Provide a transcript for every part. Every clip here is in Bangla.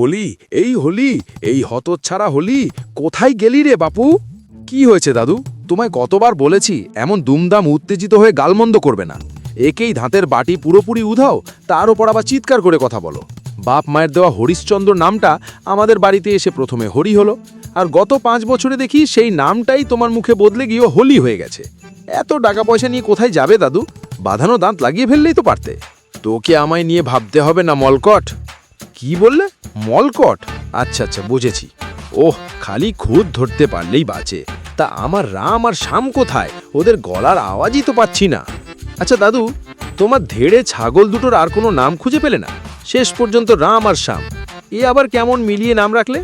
বলি, এই হোলি, এই হতচ্ছাড়া হোলি, কোথায় গেলি রে বাপু? কি হয়েছে দাদু? তোমায় কতবার বলেছি এমন দুমদাম উত্তেজিত হয়ে গালমন্দ করবে না। একেই ধাঁতের বাটি পুরোপুরি উধাও, তার ওপর আবার চিৎকার করে কথা বলো। বাপ মায়ের দেওয়া হরিশ্চন্দ্র নামটা আমাদের বাড়িতে এসে প্রথমে হরি হলো, আর গত 5 বছরে দেখি সেই নামটাই তোমার মুখে বদলে গিয়ে হোলি হয়ে গেছে। এত টাকা পয়সা নিয়ে কোথায় যাবে দাদু? বাঁধানো দাঁত লাগিয়ে ফেললেই তো পারতে। তোকে আমায় নিয়ে ভাবতে হবে না মলকট। কি বললে? মলকট? আচ্ছা আচ্ছা, বুঝেছি। ওহ, খালি খুদ ধরতে পারলেই বাঁচে। তা আমার রাম আর শ্যাম কোথায়? ওদের গলার আওয়াজই তো পাচ্ছি না। আচ্ছা দাদু, তোমার ধেড়ে ছাগল দুটোর আর কোনো নাম খুঁজে পেলে না? শেষ পর্যন্ত রাম আর শ্যাম, এ আবার কেমন মিলিয়ে নাম রাখলে?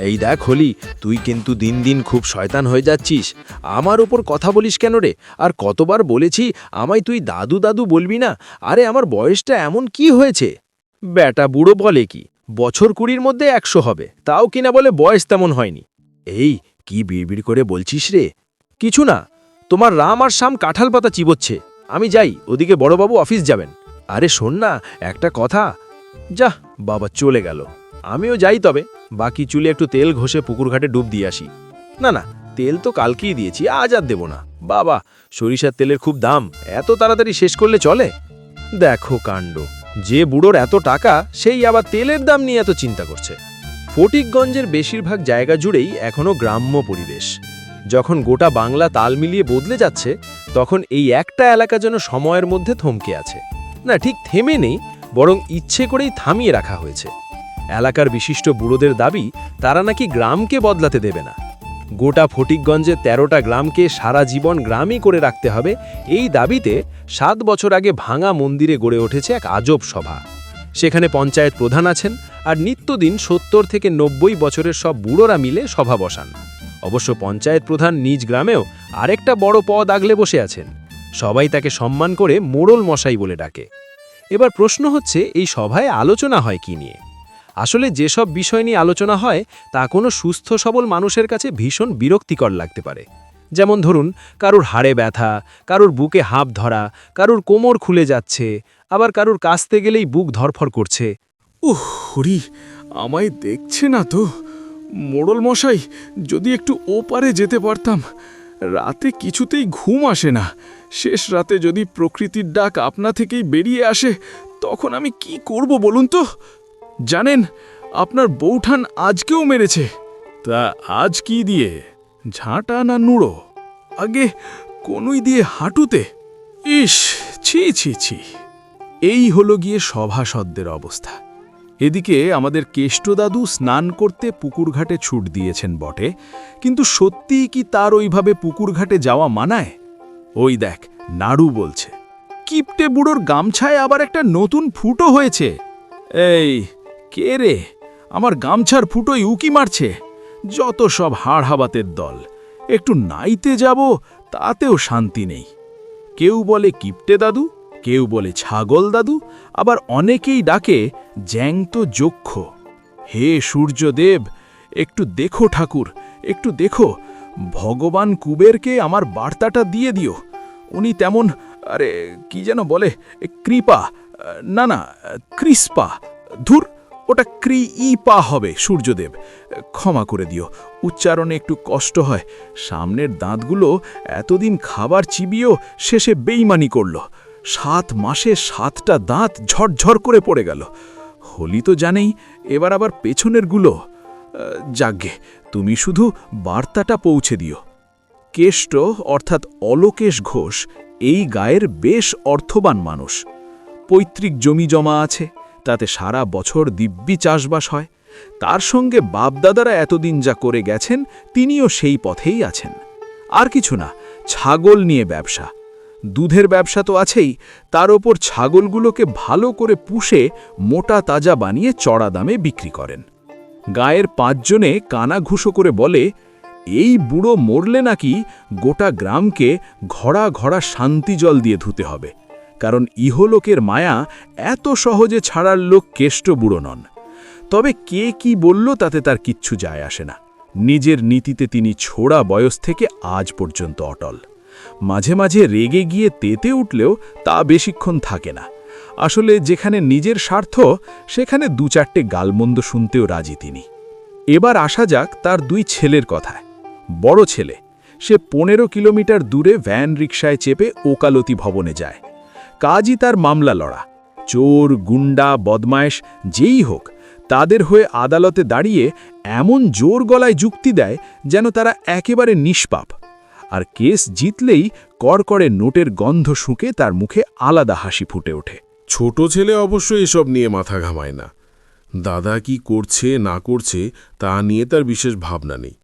এই দেখ হলি, তুই কিন্তু দিন দিন খুব শয়তান হয়ে যাচ্ছিস। আমার ওপর কথা বলিস কেন রে? আর কতবার বলেছি আমায় তুই দাদু দাদু বলবি না? আরে আমার বয়সটা এমন কি হয়েছে? বেটা বুড়ো বলে কি, বছর 20-র মধ্যে 100 হবে, তাও কিনা বলে বয়স তেমন হয়নি। এই কি বিড়বিড় করে বলছিস রে? কিছু না, তোমার রাম আর শ্যাম কাঁঠাল পাতা চিবোচ্ছে। আমি যাই, ওদিকে বড়বাবু অফিস যাবেন। আরে শোন না, একটা কথা। যা বাবা, চলে গেল। আমিও যাই, তবে বাকি চুলে একটু তেল ঘষে পুকুরঘাটে ডুব দিয়ে আসি। না না, তেল তো কালকেই দিয়েছি, আজ আর দেব না। বাবা, সরিষার তেলের খুব দাম, এত তাড়াতাড়ি শেষ করলে চলে? দেখো কাণ্ড, যে বুড়োর এত টাকা, সেই আবার তেলের দাম নিয়ে এত চিন্তা করছে। ফটিকগঞ্জের বেশিরভাগ জায়গা জুড়েই এখনো গ্রাম্য পরিবেশ। যখন গোটা বাংলা তাল মিলিয়ে বদলে যাচ্ছে, তখন এই একটা এলাকা যেন সময়ের মধ্যে থমকে আছে। না, ঠিক থেমে নেই, বরং ইচ্ছে করেই থামিয়ে রাখা হয়েছে। এলাকার বিশিষ্ট বুড়োদের দাবি, তারা নাকি গ্রামকে বদলাতে দেবে না। গোটা ফটিকগঞ্জে 13টা গ্রামকে সারা জীবন গ্রামই করে রাখতে হবে, এই দাবিতে 7 বছর আগে ভাঙা মন্দিরে গড়ে উঠেছে এক আজব সভা। সেখানে পঞ্চায়েত প্রধান আছেন, আর নিত্যদিন 70 থেকে 90 বছরের সব বুড়োরা মিলে সভা বসান। অবশ্য পঞ্চায়েত প্রধান নিজ গ্রামেও আরেকটা বড় পদ আগলে বসে আছেন। সবাই তাকে সম্মান করে মোড়ল মশাই বলে ডাকে। এবার প্রশ্ন হচ্ছে, এই সভায় আলোচনা হয় কি নিয়ে? আসলে যেসব বিষয় নিয়ে আলোচনা হয়, তা কোনো সুস্থ সবল মানুষের কাছে ভীষণ বিরক্তিকর লাগতে পারে। যেমন ধরুন, কারুর হাড়ে ব্যথা, কারুর বুকে হাঁপ ধরা, কারুর কোমর খুলে যাচ্ছে, আবার কারুর কাশতে গেলেই বুক ধরফর করছে। উহ হরি, আমায় দেখছে না তো? মোড়ল মশাই, যদি একটু ওপারে যেতে পারতাম। রাতে কিছুতেই ঘুম আসে না। শেষ রাতে যদি প্রকৃতির ডাক আপনা থেকেই বেরিয়ে আসে, তখন আমি কি করব বলুন তো? জানেন, আপনার বৌঠান আজকেও মেরেছে। তা আজ কি দিয়ে? ঝাঁটা না নুড়ো? আগে কোনুই দিয়ে হাঁটুতে। ইস, ছি ছি ছি। এই হলো গিয়ে সভাসদদের অবস্থা। এদিকে আমাদের কেষ্টদাদু স্নান করতে পুকুরঘাটে ছুট দিয়েছেন বটে, কিন্তু সত্যিই কি তার ওইভাবে পুকুরঘাটে যাওয়া মানায়? ওই দেখ, নাড়ু বলছে, কিপটে বুড়োর গামছায় আবার একটা নতুন ফুটো হয়েছে। এই কে রে, আমার গামছার ফুটোই উকি মারছে? যত সব হাড়হাবাতের দল। একটু নাইতে যাব, তাতেও শান্তি নেই। কেউ বলে কিপটে দাদু, কেউ বলে ছাগল দাদু, আবার অনেকেই ডাকে জ্যান্ত যক্ষ। হে সূর্যদেব, একটু দেখো ঠাকুর, একটু দেখো। ভগবান কুবেরকে আমার বার্তাটা দিয়ে দিও। উনি তেমন, আরে কি যেন বলে, কৃপা না না, ক্রিস্পা, ধুর, ওটা ক্রি-ই-পা হবে। সূর্যদেব, ক্ষমা করে দিও, উচ্চারণে একটু কষ্ট হয়। সামনের দাঁতগুলো এতদিন খাবার চিবিয়েও শেষে বেইমানি করল। 7 মাসে 7টা দাঁত ঝরঝর করে পড়ে গেল। হোলি তো জানেই, এবার আবার পেছনের গুলো। যাগ্গে, তুমি শুধু বার্তাটা পৌঁছে দিও। কেষ্ট অর্থাৎ অলোকেশ ঘোষ এই গায়ের বেশ অর্থবান মানুষ। পৈতৃক জমি জমা আছে, তাতে সারা বছর দিব্যি চাষবাস হয়। তার সঙ্গে বাপদাদারা এতদিন যা করে গেছেন, তিনিও সেই পথেই আছেন। আর কিছু না, ছাগল নিয়ে ব্যবসা। দুধের ব্যবসা তো আছেই, তার ওপর ছাগলগুলোকে ভালো করে পুষে মোটা তাজা বানিয়ে চড়া দামে বিক্রি করেন। গায়ের 5 জনে কানাঘুষো করে বলে, এই বুড়ো মরলে নাকি গোটা গ্রামকে ঘড়া ঘড়া শান্তি জল দিয়ে ধুতে হবে, কারণ ইহলোকের মায়া এত সহজে ছাড়ার লোক কেষ্ট বুড়ো নন। তবে কে কি বলল তাতে তার কিচ্ছু যায় আসে না। নিজের নীতিতে তিনি ছোড়া বয়স থেকে আজ পর্যন্ত অটল। মাঝে মাঝে রেগে গিয়ে তেতে উঠলেও তা বেশিক্ষণ থাকে না। আসলে যেখানে নিজের স্বার্থ সেখানে দু চারটে গালমন্দ শুনতেও রাজি তিনি। এবার আসা যাক তার দুই ছেলের কথায়। বড় ছেলে, সে 15 কিলোমিটার দূরে ভ্যান রিকশায় চেপে ওকালতি ভবনে যায়। কাজই তার মামলা লড়া। চোর, গুন্ডা, বদমায়েশ যেই হোক, তাদের হয়ে আদালতে দাঁড়িয়ে এমন জোর গলায় যুক্তি দেয় যেন তারা একেবারে নিষ্পাপ। আর কেস জিতলেই কড়কড়ে নোটের গন্ধ শুঁকে তার মুখে আলাদা হাসি ফুটে ওঠে। ছোট ছেলে অবশ্য এসব নিয়ে মাথা ঘামায় না। দাদা কি করছে না করছে তা নিয়ে তার বিশেষ ভাবনা নেই।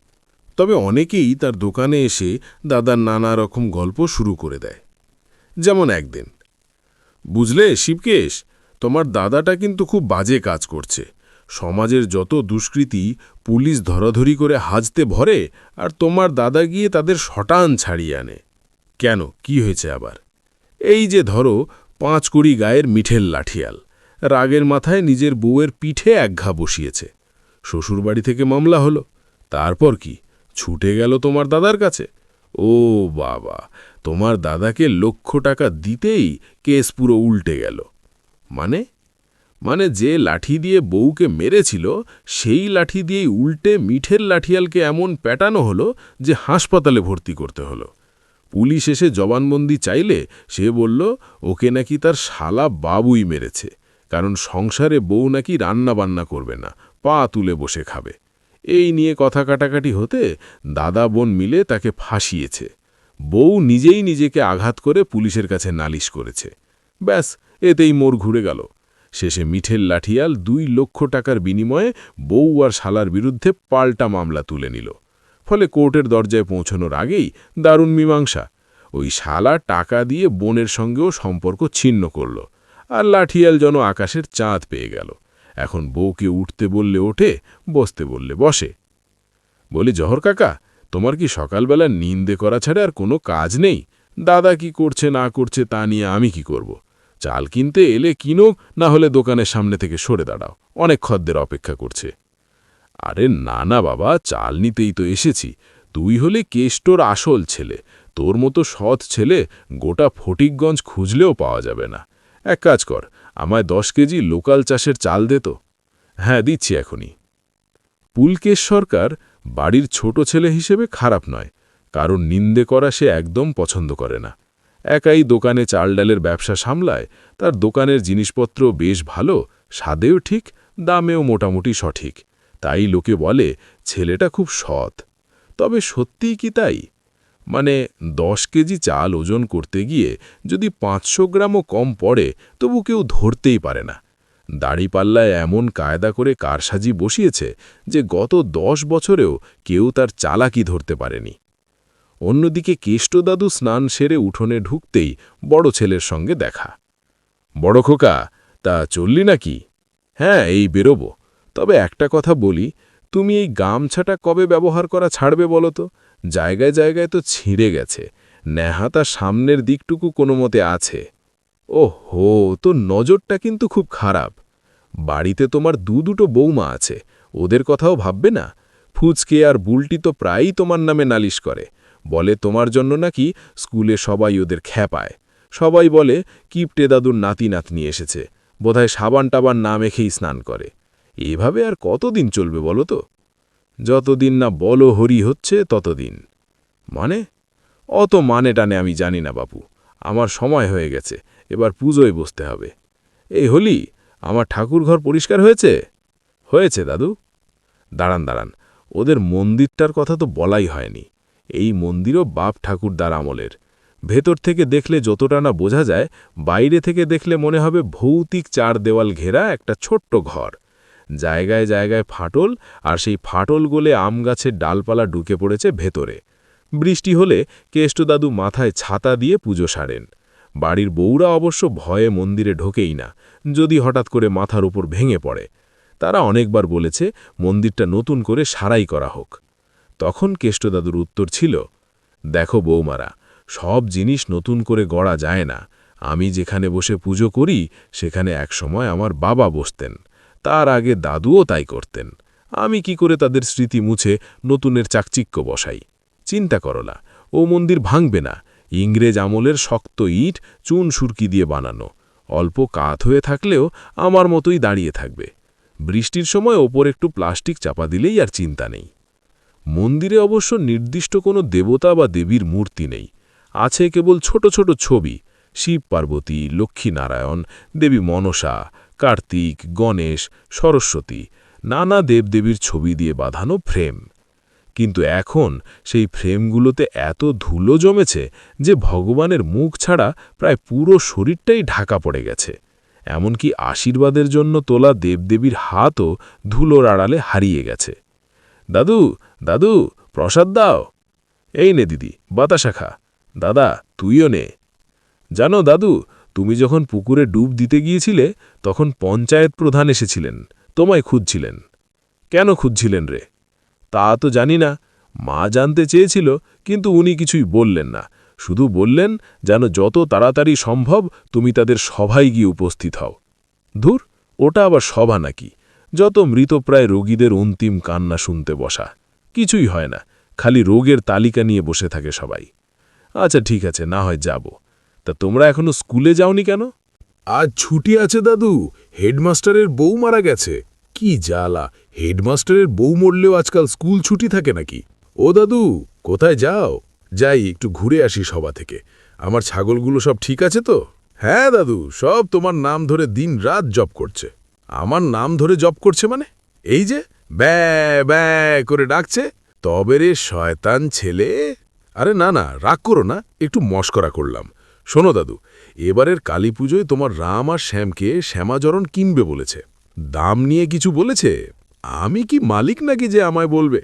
তবে অনেকেই তার দোকানে এসে দাদার নানা রকম গল্প শুরু করে দেয়। যেমন একদিন, বুঝলে শিবকেশ, তোমার দাদাটা কিন্তু খুব বাজে কাজ করছে। সমাজের যত দুষ্কৃতী পুলিশ ধরাধরি করে হাজতে ভরে, আর তোমার দাদা গিয়ে তাদের শটান ছাড়িয়ে আনে। কেন, কি হয়েছে আবার? এই যে ধরো 5 কুড়ি গায়ের মিঠেল লাঠিয়াল রাগের মাথায় নিজের বউয়ের পিঠে এক ঘা বসিয়েছে। শ্বশুরবাড়ি থেকে মামলা হলো। তারপর কি, ছুটে গেল তোমার দাদার কাছে। ও বাবা, তোমার দাদাকে লক্ষ টাকা দিতেই কেস পুরো উল্টে গেল। মানে মানে যে লাঠি দিয়ে বউকে মেরেছিল সেই লাঠি দিয়েই উল্টে মিঠের লাঠিয়ালকে এমন প্যাটানো হলো যে হাসপাতালে ভর্তি করতে হলো। পুলিশ এসে জবানবন্দি চাইলে সে বলল ওকে নাকি তার শালা বাবুই মেরেছে, কারণ সংসারে বউ নাকি রান্না বান্না করবে না, পা তুলে বসে খাবে। এই নিয়ে কথা কাটাকাটি হতে দাদা বোন মিলে তাকে ফাঁসিয়েছে। বউ নিজেই নিজেকে আঘাত করে পুলিশের কাছে নালিশ করেছে। ব্যাস, এতেই মোড় ঘুরে গেল। শেষে মিঠেল লাঠিয়াল 2 লক্ষ টাকার বিনিময়ে বউ আর শালার বিরুদ্ধে পাল্টা মামলা তুলে নিল। ফলে কোর্টের দরজায় পৌঁছানোর আগেই দারুণ মীমাংসা। ওই শালা টাকা দিয়ে বোনের সঙ্গেও সম্পর্ক ছিন্ন করল, আর লাঠিয়াল যেন আকাশের চাঁদ পেয়ে গেল। এখন বউকে উঠতে বললে ওঠে, বসতে বললে বসে। বলি, জহর কাকা, তোমার কি সকালবেলা নিন্দে করা ছাড়া আর কোনো কাজ নেই? দাদা কি করছে না করছে তা নিয়ে আমি কি করব? চাল কিনতে এলে কিনো, না হলে দোকানের সামনে থেকে সরে দাঁড়াও, অনেক খদ্দের অপেক্ষা করছে। আরে না না বাবা, চাল নিতেই তো এসেছি। তুই হলে কেষ্টর আসল ছেলে, তোর মতো সৎ ছেলে গোটা ফটিকগঞ্জ খুঁজলেও পাওয়া যাবে না। এক কাজ কর, আমায় 10 কেজি লোকাল চাষের চাল দে তো। হ্যাঁ, দিচ্ছি এখনই। পুলকেশ সরকার বাড়ির ছোট ছেলে হিসেবে খারাপ নয়, কারণ নিন্দে করা সে একদম পছন্দ করে না। একাই দোকানে চাল ডালের ব্যবসা সামলায়, তার দোকানের জিনিসপত্র বেশ ভালো, স্বাদেও ঠিক, দামেও মোটামুটি সঠিক। তাই লোকে বলে ছেলেটা খুব সৎ। তবে সত্যিই কি তাই? মানে 10 কেজি চাল ওজন করতে গিয়ে যদি 500 গ্রামও কম পড়ে তবু কেউ ধরতেই পারে না। দাড়িপাল্লায় এমন কায়দা করে কারসাজি বসিয়েছে যে গত 10 বছরেও কেউ তার চালাকি ধরতে পারেনি। অন্যদিকে কেষ্টদাদু স্নান সেরে উঠোনে ঢুকতেই বড় ছেলের সঙ্গে দেখা। বড় খোকা, তা চললি নাকি? হ্যাঁ, এই বেরোবো। তবে একটা কথা বলি, তুমি এই গামছাটা কবে ব্যবহার করা ছাড়বে বলো তো? জায়গায় জায়গায় তো ছিঁড়ে গেছে, নেহাতা সামনের দিকটুকু কোনো মতে আছে। ওহো, তো নজরটা কিন্তু খুব খারাপ। বাড়িতে তোমার দুটো বৌমা আছে, ওদের কথাও ভাববে না? ফুচকে আর বুলটি তো প্রায়ই তোমার নামে নালিশ করে, বলে তোমার জন্য নাকি স্কুলে সবাই ওদের খ্যাপায়। সবাই বলে কিপটে দাদুর নাতি নাতনি এসেছে, বোধহয় সাবান টাবান না মেখেই স্নান করে। এভাবে আর কতদিন চলবে বলো তো? যতদিন না বলো হরি হচ্ছে ততদিন। মানে? অত মানে টানে আমি জানি না বাপু, আমার সময় হয়ে গেছে, এবার পুজোয় বসতে হবে। এই হলি, আমার ঠাকুরঘর পরিষ্কার হয়েছে? হয়েছে দাদু। দাঁড়ান দাঁড়ান, ওদের মন্দিরটার কথা তো বলাই হয়নি। এই মন্দিরও বাপ ঠাকুরদার আমলের। ভেতর থেকে দেখলে যতটা না বোঝা যায়, বাইরে থেকে দেখলে মনে হবে ভৌতিক 4 দেওয়াল ঘেরা একটা ছোট্ট ঘর। জায়গায় জায়গায় ফাটল, আর সেই ফাটল গলে আম গাছের ডালপালা ঢুকে পড়েছে ভেতরে। বৃষ্টি হলে কেষ্টদাদু মাথায় ছাতা দিয়ে পুজো সারেন। বাড়ির বউরা অবশ্য ভয়ে মন্দিরে ঢোকেই না, যদি হঠাৎ করে মাথার উপর ভেঙে পড়ে। তারা অনেকবার বলেছে মন্দিরটা নতুন করে সারাই করা হোক। তখন কেষ্টদাদুর উত্তর ছিল, দেখো বৌমারা, সব জিনিস নতুন করে গড়া যায় না। আমি যেখানে বসে পুজো করি সেখানে একসময় আমার বাবা বসতেন, তার আগে দাদুও তাই করতেন। আমি কি করে তাদের স্মৃতি মুছে নতুনের চাকচিক্য বসাই? চিন্তা করো না, ও মন্দির ভাঙবে না। ইংরেজ আমলের শক্ত ইট চুন সুরকি দিয়ে বানানো, অল্প কাত হয়ে থাকলেও আমার মতোই দাঁড়িয়ে থাকবে। বৃষ্টির সময় ওপর একটু প্লাস্টিক চাপা দিলেই আর চিন্তা নেই। মন্দিরে অবশ্য নির্দিষ্ট কোনো দেবতা বা দেবীর মূর্তি নেই, আছে কেবল ছোট ছোট ছবি, শিব পার্বতী, লক্ষ্মীনারায়ণ, দেবী মনসা, কার্তিক, গণেশ, সরস্বতী, নানা দেবদেবীর ছবি দিয়ে বাঁধানো ফ্রেম। কিন্তু এখন সেই ফ্রেমগুলোতে এত ধুলো জমেছে যে ভগবানের মুখ ছাড়া প্রায় পুরো শরীরটাই ঢাকা পড়ে গেছে। এমনকি আশীর্বাদের জন্য তোলা দেবদেবীর হাতও ধুলোর আড়ালে হারিয়ে গেছে। দাদু, দাদু, প্রসাদ দাও। এই নে দিদি, বাতাসা খা। দাদা, তুইও নে। জানো দাদু, তুমি যখন পুকুরে ডুব দিতে গিয়েছিলে তখন পঞ্চায়েত প্রধান এসেছিলেন, তোমায় খুঁজছিলেন। কেন খুঁজছিলেন রে? তা তো জানি না, মা জানতে চেয়েছিল, কিন্তু উনি কিছুই বললেন না। শুধু বললেন যেন যত তাড়াতাড়ি সম্ভব তুমি তাদের সভায় গিয়ে উপস্থিত হও। ধুর, ওটা আবার সভা নাকি? যত মৃতপ্রায় রোগীদের অন্তিম কান্না শুনতে বসা। কিছুই হয় না, খালি রোগের তালিকা নিয়ে বসে থাকে সবাই। আচ্ছা ঠিক আছে, না হয় যাব। তা তোমরা এখনো স্কুলে যাওনি কেন? আজ ছুটি আছে দাদু, হেডমাস্টারের বউ মারা গেছে। কি জ্বালা, হেডমাস্টারের বউ মরলেও আজকাল স্কুল ছুটি থাকে নাকি? ও দাদু, কোথায় যাও? যাই একটু ঘুরে আসি সভা থেকে। আমার ছাগলগুলো সব ঠিক আছে তো? হ্যাঁ দাদু, সব তোমার নাম ধরে দিন রাত জব করছে। আমার নাম ধরে জব করছে মানে? এই যে ব্যা ব্যা করে ডাকছে। তবে রে শয়তান ছেলে। আরে না না, রাগ করো না, একটু মস্করা করলাম। শোনো দাদু, এবারের কালী পুজোয় তোমার রাম আর শ্যামকে শ্যামাচরণ কিনবে বলেছে। দাম নিয়ে কিছু বলেছে? আমি কি মালিক নাকি যে আমায় বলবে?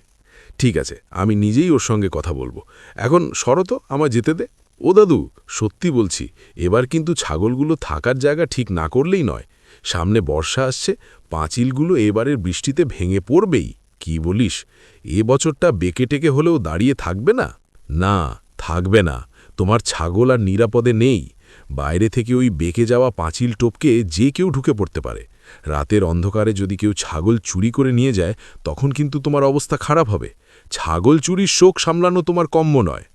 ঠিক আছে, আমি নিজেই ওর সঙ্গে কথা বলবো। এখন শরত আমায় যেতে দে। ও দাদু, সত্যি বলছি, এবার কিন্তু ছাগলগুলো থাকার জায়গা ঠিক না করলেই নয়। সামনে বর্ষা আসছে, পাঁচিলগুলো এবারের বৃষ্টিতে ভেঙে পড়বেই। কি বলিস, এ বছরটা বেঁকে টেকে হলেও দাঁড়িয়ে থাকবে না? না, থাকবে না। তোমার ছাগল আর নিরাপদে নেই। বাইরে থেকে ওই বেঁকে যাওয়া পাঁচিল টোপকে যে কেউ ঢুকে পড়তে পারে। রাতের অন্ধকারে যদি কেউ ছাগল চুরি করে নিয়ে যায়, তখন কিন্তু তোমার অবস্থা খারাপ হবে। ছাগল চুরির শোক সামলানো তোমার কম্য নয়।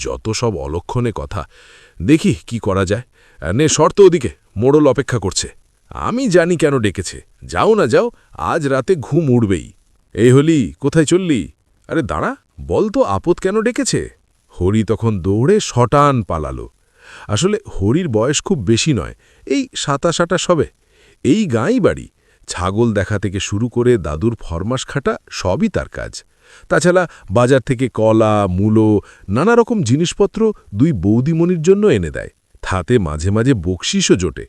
যত সব অলক্ষণে কথা। দেখি কি করা যায়। নে শর্ত, ওদিকে মোড়ল অপেক্ষা করছে। আমি জানি কেন ডেকেছে। যাও না যাও, আজ রাতে ঘুম উড়বেই। এই হলি, কোথায় চললি? আরে দাঁড়া, বল তো আপদ কেন ডেকেছে? হরি তখন দৌড়ে শটান পালালো। আসলে হরির বয়স খুব বেশি নয়, এই ২৭-২৮ হবে। এই গাঁই বাড়ি। ছাগল দেখা থেকে শুরু করে দাদুর ফরমাস খাটা সবই তার কাজ। তাছাড়া বাজার থেকে কলা, মূলো, নানা রকম জিনিসপত্র দুই বৌদিমণির জন্য এনে দেয়। তাতে মাঝে মাঝে বকশিসও জোটে।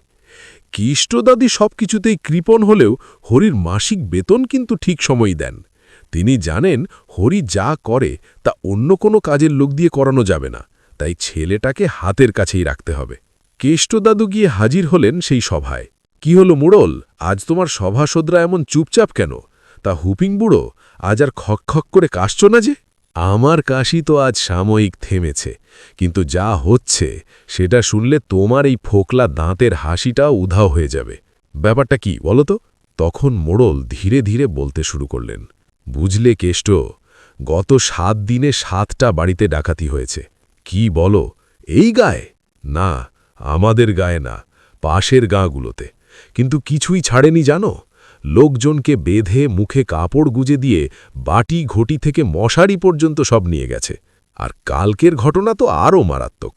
কিষ্টদাদি সব কিছুতেই কৃপণ হলেও হরির মাসিক বেতন কিন্তু ঠিক সময়ই দেন। তিনি জানেন হরি যা করে তা অন্য কোনো কাজের লোক দিয়ে করানো যাবে না, তাই ছেলেটাকে হাতের কাছেই রাখতে হবে। কেষ্টদাদু গিয়ে হাজির হলেন সেই সভায়। কি হলো মোড়ল, আজ তোমার সভাসদরা এমন চুপচাপ কেন? তা হুপিং বুড়ো, আজ আর খক খক করে কাশছ না যে? আমার কাশি তো আজ সাময়িক থেমেছে, কিন্তু যা হচ্ছে সেটা শুনলে তোমার এই ফোকলা দাঁতের হাসিটাও উধাও হয়ে যাবে। ব্যাপারটা কি বলো তো? তখন মোড়ল ধীরে ধীরে বলতে শুরু করলেন। বুঝলে কেষ্ট, গত ৭ দিনে ৭টা বাড়িতে ডাকাতি হয়েছে। কি বলো, এই গায়ে? না, আমাদের গায়ে না, পাশের গাঁগুলোতে। কিন্তু কিছুই ছাড়েনি জানো? লোকজনকে বেঁধে মুখে কাপড় গুজে দিয়ে বাটি ঘটি থেকে মশারি পর্যন্ত সব নিয়ে গেছে। আর কালকের ঘটনা তো আরও মারাত্মক।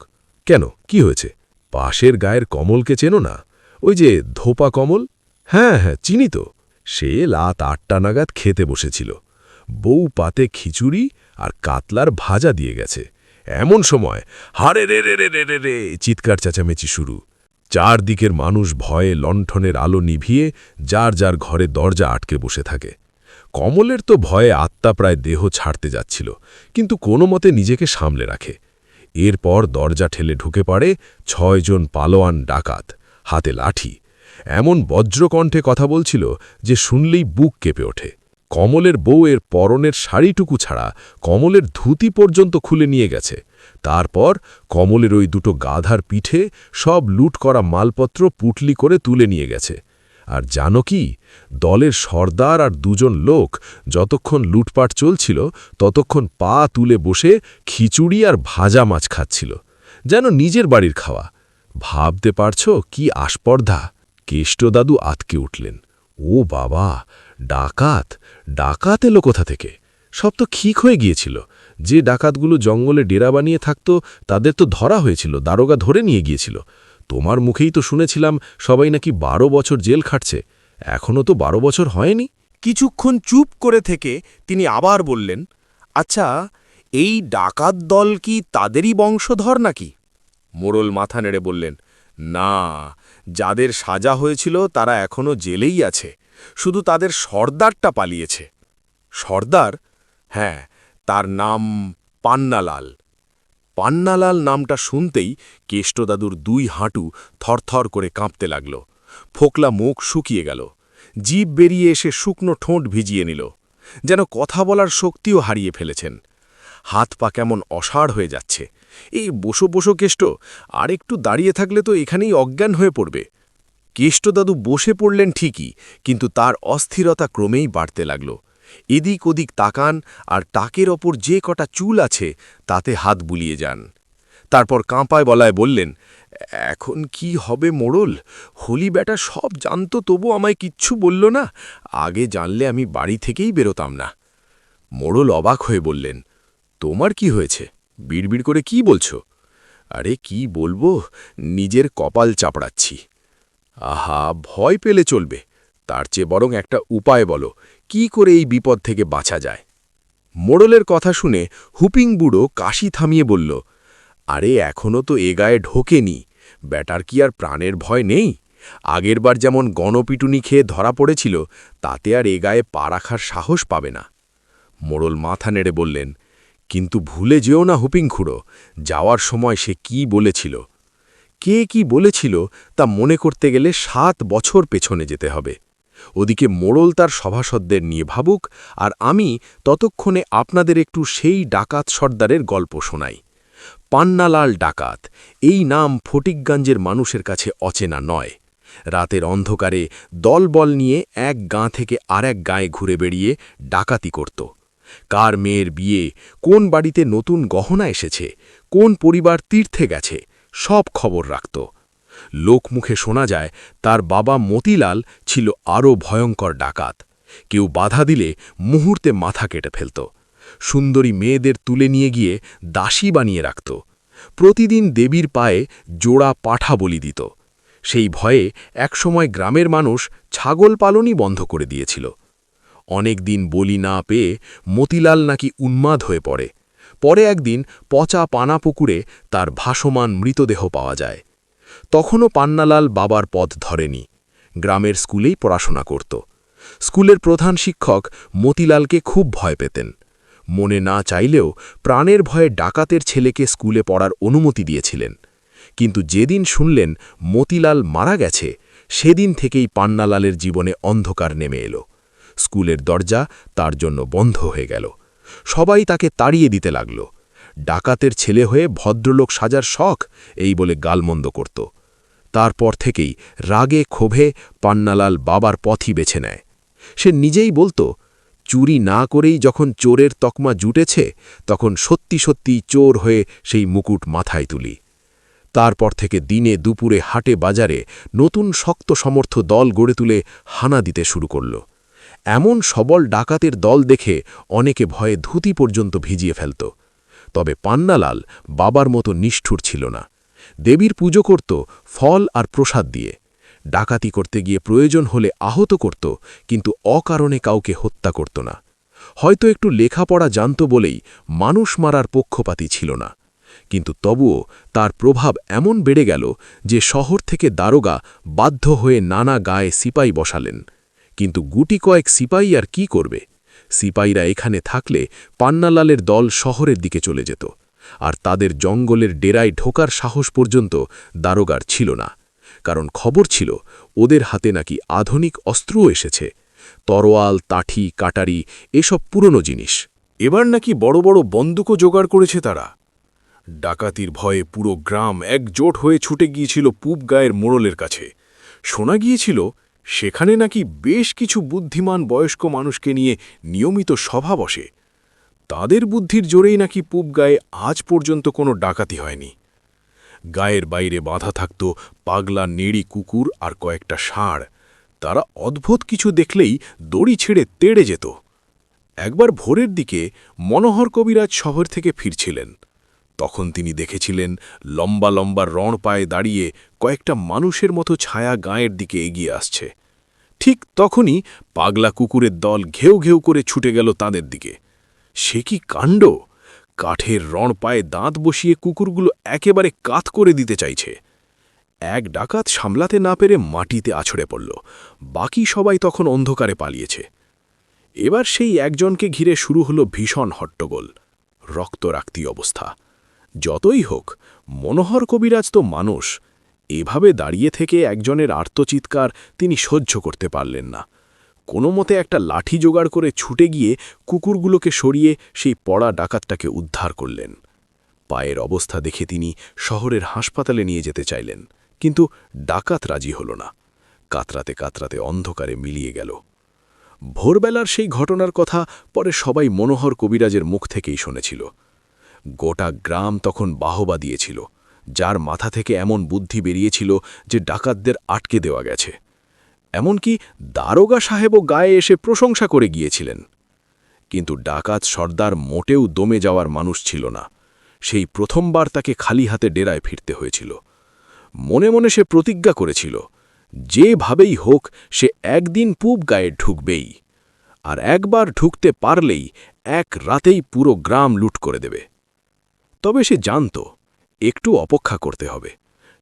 কেন, কি হয়েছে? পাশের গায়ের কমলকে চেনো না? ওই যে ধোপা কমল? হ্যাঁ হ্যাঁ, চিনি তো। সে রাত ৮টা নাগাদ খেতে বসেছিল। বউ পাতে খিচুড়ি আর কাতলার ভাজা দিয়ে গেছে। এমন সময় হারে রে রে রে রে রে রে চিৎকার চেঁচামেচি শুরু। চারদিকের মানুষ ভয়ে লণ্ঠনের আলো নিভিয়ে যার যার ঘরে দরজা আটকে বসে থাকে। কমলের তো ভয়ে আত্মা প্রায় দেহ ছাড়তে যাচ্ছিল, কিন্তু কোনো মতে নিজেকে সামলে রাখে। এরপর দরজা ঠেলে ঢুকে পড়ে ৬ জন পালোয়ান ডাকাত, হাতে লাঠি। এমন বজ্রকণ্ঠে কথা বলছিল যে শুনলেই বুক কেঁপে ওঠে। কমলের বউ এর পরনের শাড়িটুকু ছাড়া কমলের ধুতি পর্যন্ত খুলে নিয়ে গেছে। তারপর কমলের ওই দুটো গাধার পিঠে সব লুট করা মালপত্র পুটলি করে তুলে নিয়ে গেছে। আর জানো কি, দলের সর্দার আর ২ জন লোক যতক্ষণ লুটপাট চলছিল ততক্ষণ পা তুলে বসে খিচুড়ি আর ভাজা মাছ খাচ্ছিল, যেন নিজের বাড়ির খাওয়া। ভাবতে পারছো কি আস্পর্ধা? কেষ্ট দাদু আতকে উঠলেন। ও বাবা, ডাকাত! ডাকাত এলো কোথা থেকে? সব তো ঠিক হয়ে গিয়েছিল। যে ডাকাতগুলো জঙ্গলে ডেরা বানিয়ে থাকতো তাদের তো ধরা হয়েছিল, দারোগা ধরে নিয়ে গিয়েছিল। তোমার মুখেই তো শুনেছিলাম সবাই নাকি 12 বছর জেল খাটছে। এখনও তো 12 বছর হয়নি। কিছুক্ষণ চুপ করে থেকে তিনি আবার বললেন, আচ্ছা, এই ডাকাত দল কি তাদেরই বংশধর নাকি? মোড়ল মাথা নেড়ে বললেন, না, যাদের সাজা হয়েছিল তারা এখনো জেলেই আছে, শুধু তাদের সর্দারটা পালিয়েছে। সর্দার? হ্যাঁ, তার নাম পান্নালাল। পান্নালাল নামটা শুনতেই কেষ্টদাদুর 2 হাঁটু থরথর করে কাঁপতে লাগল। ফোকলা মুখ শুকিয়ে গেল, জিভ বেরিয়ে এসে শুকনো ঠোঁট ভিজিয়ে নিল, যেন কথা বলার শক্তিও হারিয়ে ফেলেছেন। হাত পা কেমন অসাড় হয়ে যাচ্ছে। এই বসো বসো কেষ্ট, আর একটু দাঁড়িয়ে থাকলে তো এখানেই অজ্ঞান হয়ে পড়বে। কেষ্টদাদু বসে পড়লেন ঠিকই, কিন্তু তার অস্থিরতা ক্রমেই বাড়তে লাগল। এদিক ওদিক তাকান আর টাকের ওপর যে কটা চুল আছে তাতে হাত বুলিয়ে যান। তারপর কাঁপায় গলায় বললেন, এখন কি হবে মোড়ল? হোলি ব্যাটা সব জানত, তবু আমায় কিচ্ছু বলল না। আগে জানলে আমি বাড়ি থেকেই বেরোতাম না। মোড়ল অবাক হয়ে বললেন, তোমার কি হয়েছে? বিড়বিড় করে কি বলছো? আরে কি বলবো, নিজের কপাল চাপড়াচ্ছি। আহা, ভয় পেলে চলবে, তার চেয়ে বরং একটা উপায় বলো, কি করে এই বিপদ থেকে বাঁচা যায়। মোড়লের কথা শুনে হুপিং বুড়ো কাশি থামিয়ে বলল, আরে এখনও তো এ গায়ে ঢোকেনি, ব্যাটার কি আর প্রাণের ভয় নেই? আগেরবার যেমন গণপিটুনি খেয়ে ধরা পড়েছিল, তাতে আর এ গায়ে পা রাখার সাহস পাবে না। মোড়ল মাথা নেড়ে বললেন, কিন্তু ভুলে যেও না হুপিং খুড়ো, যাওয়ার সময় সে কি বলেছিল। কে কি বলেছিল তা মনে করতে গেলে 7 বছর পেছনে যেতে হবে। ওদিকে মোড়ল তার সভাসদদের নিয়ে ভাবুক, আর আমি ততক্ষণে আপনাদের একটু সেই ডাকাত সর্দারের গল্প শোনাই। পান্নালাল ডাকাত, এই নাম ফটিকগঞ্জের মানুষের কাছে অচেনা নয়। রাতের অন্ধকারে দলবল নিয়ে এক গাঁ থেকে আরেক গাঁয়ে ঘুরে বেড়িয়ে ডাকাতি করত। কার মেয়ের বিয়ে, কোন বাড়িতে নতুন গহনা এসেছে, কোন পরিবার তীর্থে গেছে, সব খবর রাখত। লোকমুখে শোনা যায় তার বাবা মতিলাল ছিল আরও ভয়ঙ্কর ডাকাত। কেউ বাধা দিলে মুহূর্তে মাথা কেটে ফেলত। সুন্দরী মেয়েদের তুলে নিয়ে গিয়ে দাসী বানিয়ে রাখত। প্রতিদিন দেবীর পায়ে জোড়া পাঠা বলি দিত। সেই ভয়ে একসময় গ্রামের মানুষ ছাগল পালনই বন্ধ করে দিয়েছিল। অনেক দিন বলি না পেয়ে মতিলাল নাকি উন্মাদ হয়ে পড়ে। পরে একদিন পচা পানা পুকুরে তার ভাসমান মৃতদেহ পাওয়া যায়। তখনও পান্নালাল বাবার পথ ধরেনি, গ্রামের স্কুলেই পড়াশোনা করত। স্কুলের প্রধান শিক্ষক মতিলালকে খুব ভয় পেতেন। মনে না চাইলেও প্রাণের ভয়ে ডাকাতের ছেলেকে স্কুলে পড়ার অনুমতি দিয়েছিলেন। কিন্তু যেদিন শুনলেন মতিলাল মারা গেছে, সেদিন থেকেই পান্নালালের জীবনে অন্ধকার নেমে এলো। স্কুলের দরজা তার জন্য বন্ধ হয়ে গেল। সবাই তাকে তাড়িয়ে দিতে লাগল। ডাকাতের ছেলে হয়ে ভদ্রলোক সাজার শখ, এই বলে গালমন্দ করত। তারপর থেকেই রাগে ক্ষোভে পান্নালাল বাবার পথই বেছে নেয়। সে নিজেই বলতো, চুরি না করেই যখন চোরের তকমা জুটেছে, তখন সত্যি সত্যি চোর হয়ে সেই মুকুট মাথায় তুলি। তারপর থেকে দিনে দুপুরে হাটে বাজারে নতুন শক্ত সমর্থ দল গড়ে তুলে হানা দিতে শুরু করল। এমন সবল ডাকাতের দল দেখে অনেকে ভয়ে ধুতি পর্যন্ত ভিজিয়ে ফেলত। তবে পান্নালাল বাবার মতো নিষ্ঠুর ছিল না। দেবীর পুজো করত ফল আর প্রসাদ দিয়ে। ডাকাতি করতে গিয়ে প্রয়োজন হলে আহত করত, কিন্তু অকারণে কাউকে হত্যা করত না। হয়তো একটু লেখাপড়া জানত বলেই মানুষ মারার পক্ষপাতী ছিল না। কিন্তু তবুও তার প্রভাব এমন বেড়ে গেল যে শহর থেকে দারোগা বাধ্য হয়ে নানা গায়ে সিপাই বসালেন। কিন্তু গুটি কয়েক সিপাই আর কি করবে? সিপাইরা এখানে থাকলে পান্নালালের দল শহরের দিকে চলে যেত, আর তাদের জঙ্গলের ডেরায় ঢোকার সাহস পর্যন্ত দারোগার ছিল না। কারণ খবর ছিল ওদের হাতে নাকি আধুনিক অস্ত্রও এসেছে, তরোয়াল, তাঠি, কাটারি, এসব পুরনো জিনিস। এবার নাকি বড় বড় বন্দুকও জোগাড় করেছে তারা। ডাকাতির ভয়ে পুরো গ্রাম একজোট হয়ে ছুটে গিয়েছিল পূব গায়ের মোড়লের কাছে। শোনা গিয়েছিল সেখানে নাকি বেশ কিছু বুদ্ধিমান বয়স্ক মানুষকে নিয়ে নিয়মিত সভা বসে। তাদের বুদ্ধির জোরেই নাকি পূব গায়ে আজ পর্যন্ত কোনো ডাকাতি হয়নি। গায়ের বাইরে বাঁধা থাকত পাগলা নেড়ি কুকুর আর কয়েকটা ষাঁড়। তারা অদ্ভুত কিছু দেখলেই দড়ি ছেড়ে তেড়ে যেত। একবার ভোরের দিকে মনোহর কবিরাজ শহর থেকে ফিরছিলেন। তখন তিনি দেখেছিলেন লম্বা লম্বা রণ পায়ে দাঁড়িয়ে কয়েকটা মানুষের মতো ছায়া গাঁয়ের দিকে এগিয়ে আসছে। ঠিক তখনই পাগলা কুকুরের দল ঘেউ ঘেউ করে ছুটে গেল তাদের দিকে। সে কি কাণ্ড! কাঠের রণ পায়ে দাঁত বসিয়ে কুকুরগুলো একেবারে কাত করে দিতে চাইছে। এক ডাকাত সামলাতে না পেরে মাটিতে আছড়ে পড়ল। বাকি সবাই তখন অন্ধকারে পালিয়েছে। এবার সেই একজনকে ঘিরে শুরু হলো ভীষণ হট্টগোল, রক্তরাক্তি অবস্থা। যতই হোক, মনোহর কবিরাজ তো মানুষ। এভাবে দাঁড়িয়ে থেকে একজনের আর্তচিৎকার তিনি সহ্য করতে পারলেন না। কোনো মতে একটা লাঠি জোগাড় করে ছুটে গিয়ে কুকুরগুলোকে সরিয়ে সেই পড়া ডাকাতটাকে উদ্ধার করলেন। পায়ের অবস্থা দেখে তিনি শহরের হাসপাতালে নিয়ে যেতে চাইলেন, কিন্তু ডাকাত রাজি হল না। কাতরাতে কাতরাতে অন্ধকারে মিলিয়ে গেল। ভোরবেলার সেই ঘটনার কথা পরে সবাই মনোহর কবিরাজের মুখ থেকেই শুনেছিল। গোটা গ্রাম তখন বাহবা দিয়েছিল, যার মাথা থেকে এমন বুদ্ধি বেরিয়েছিল যে ডাকাতদের আটকে দেওয়া গেছে। এমনকি দারোগা সাহেবও গায়ে এসে প্রশংসা করে গিয়েছিলেন। কিন্তু ডাকাত সর্দার মোটেও দমে যাওয়ার মানুষ ছিল না। সেই প্রথমবার তাকে খালি হাতে ডেরায় ফিরতে হয়েছিল। মনে মনে সে প্রতিজ্ঞা করেছিল, যেভাবেই হোক সে একদিন পূব গায়ে ঢুকবেই, আর একবার ঢুকতে পারলেই এক রাতেই পুরো গ্রাম লুট করে দেবে। তবে সে জানত একটু অপেক্ষা করতে হবে।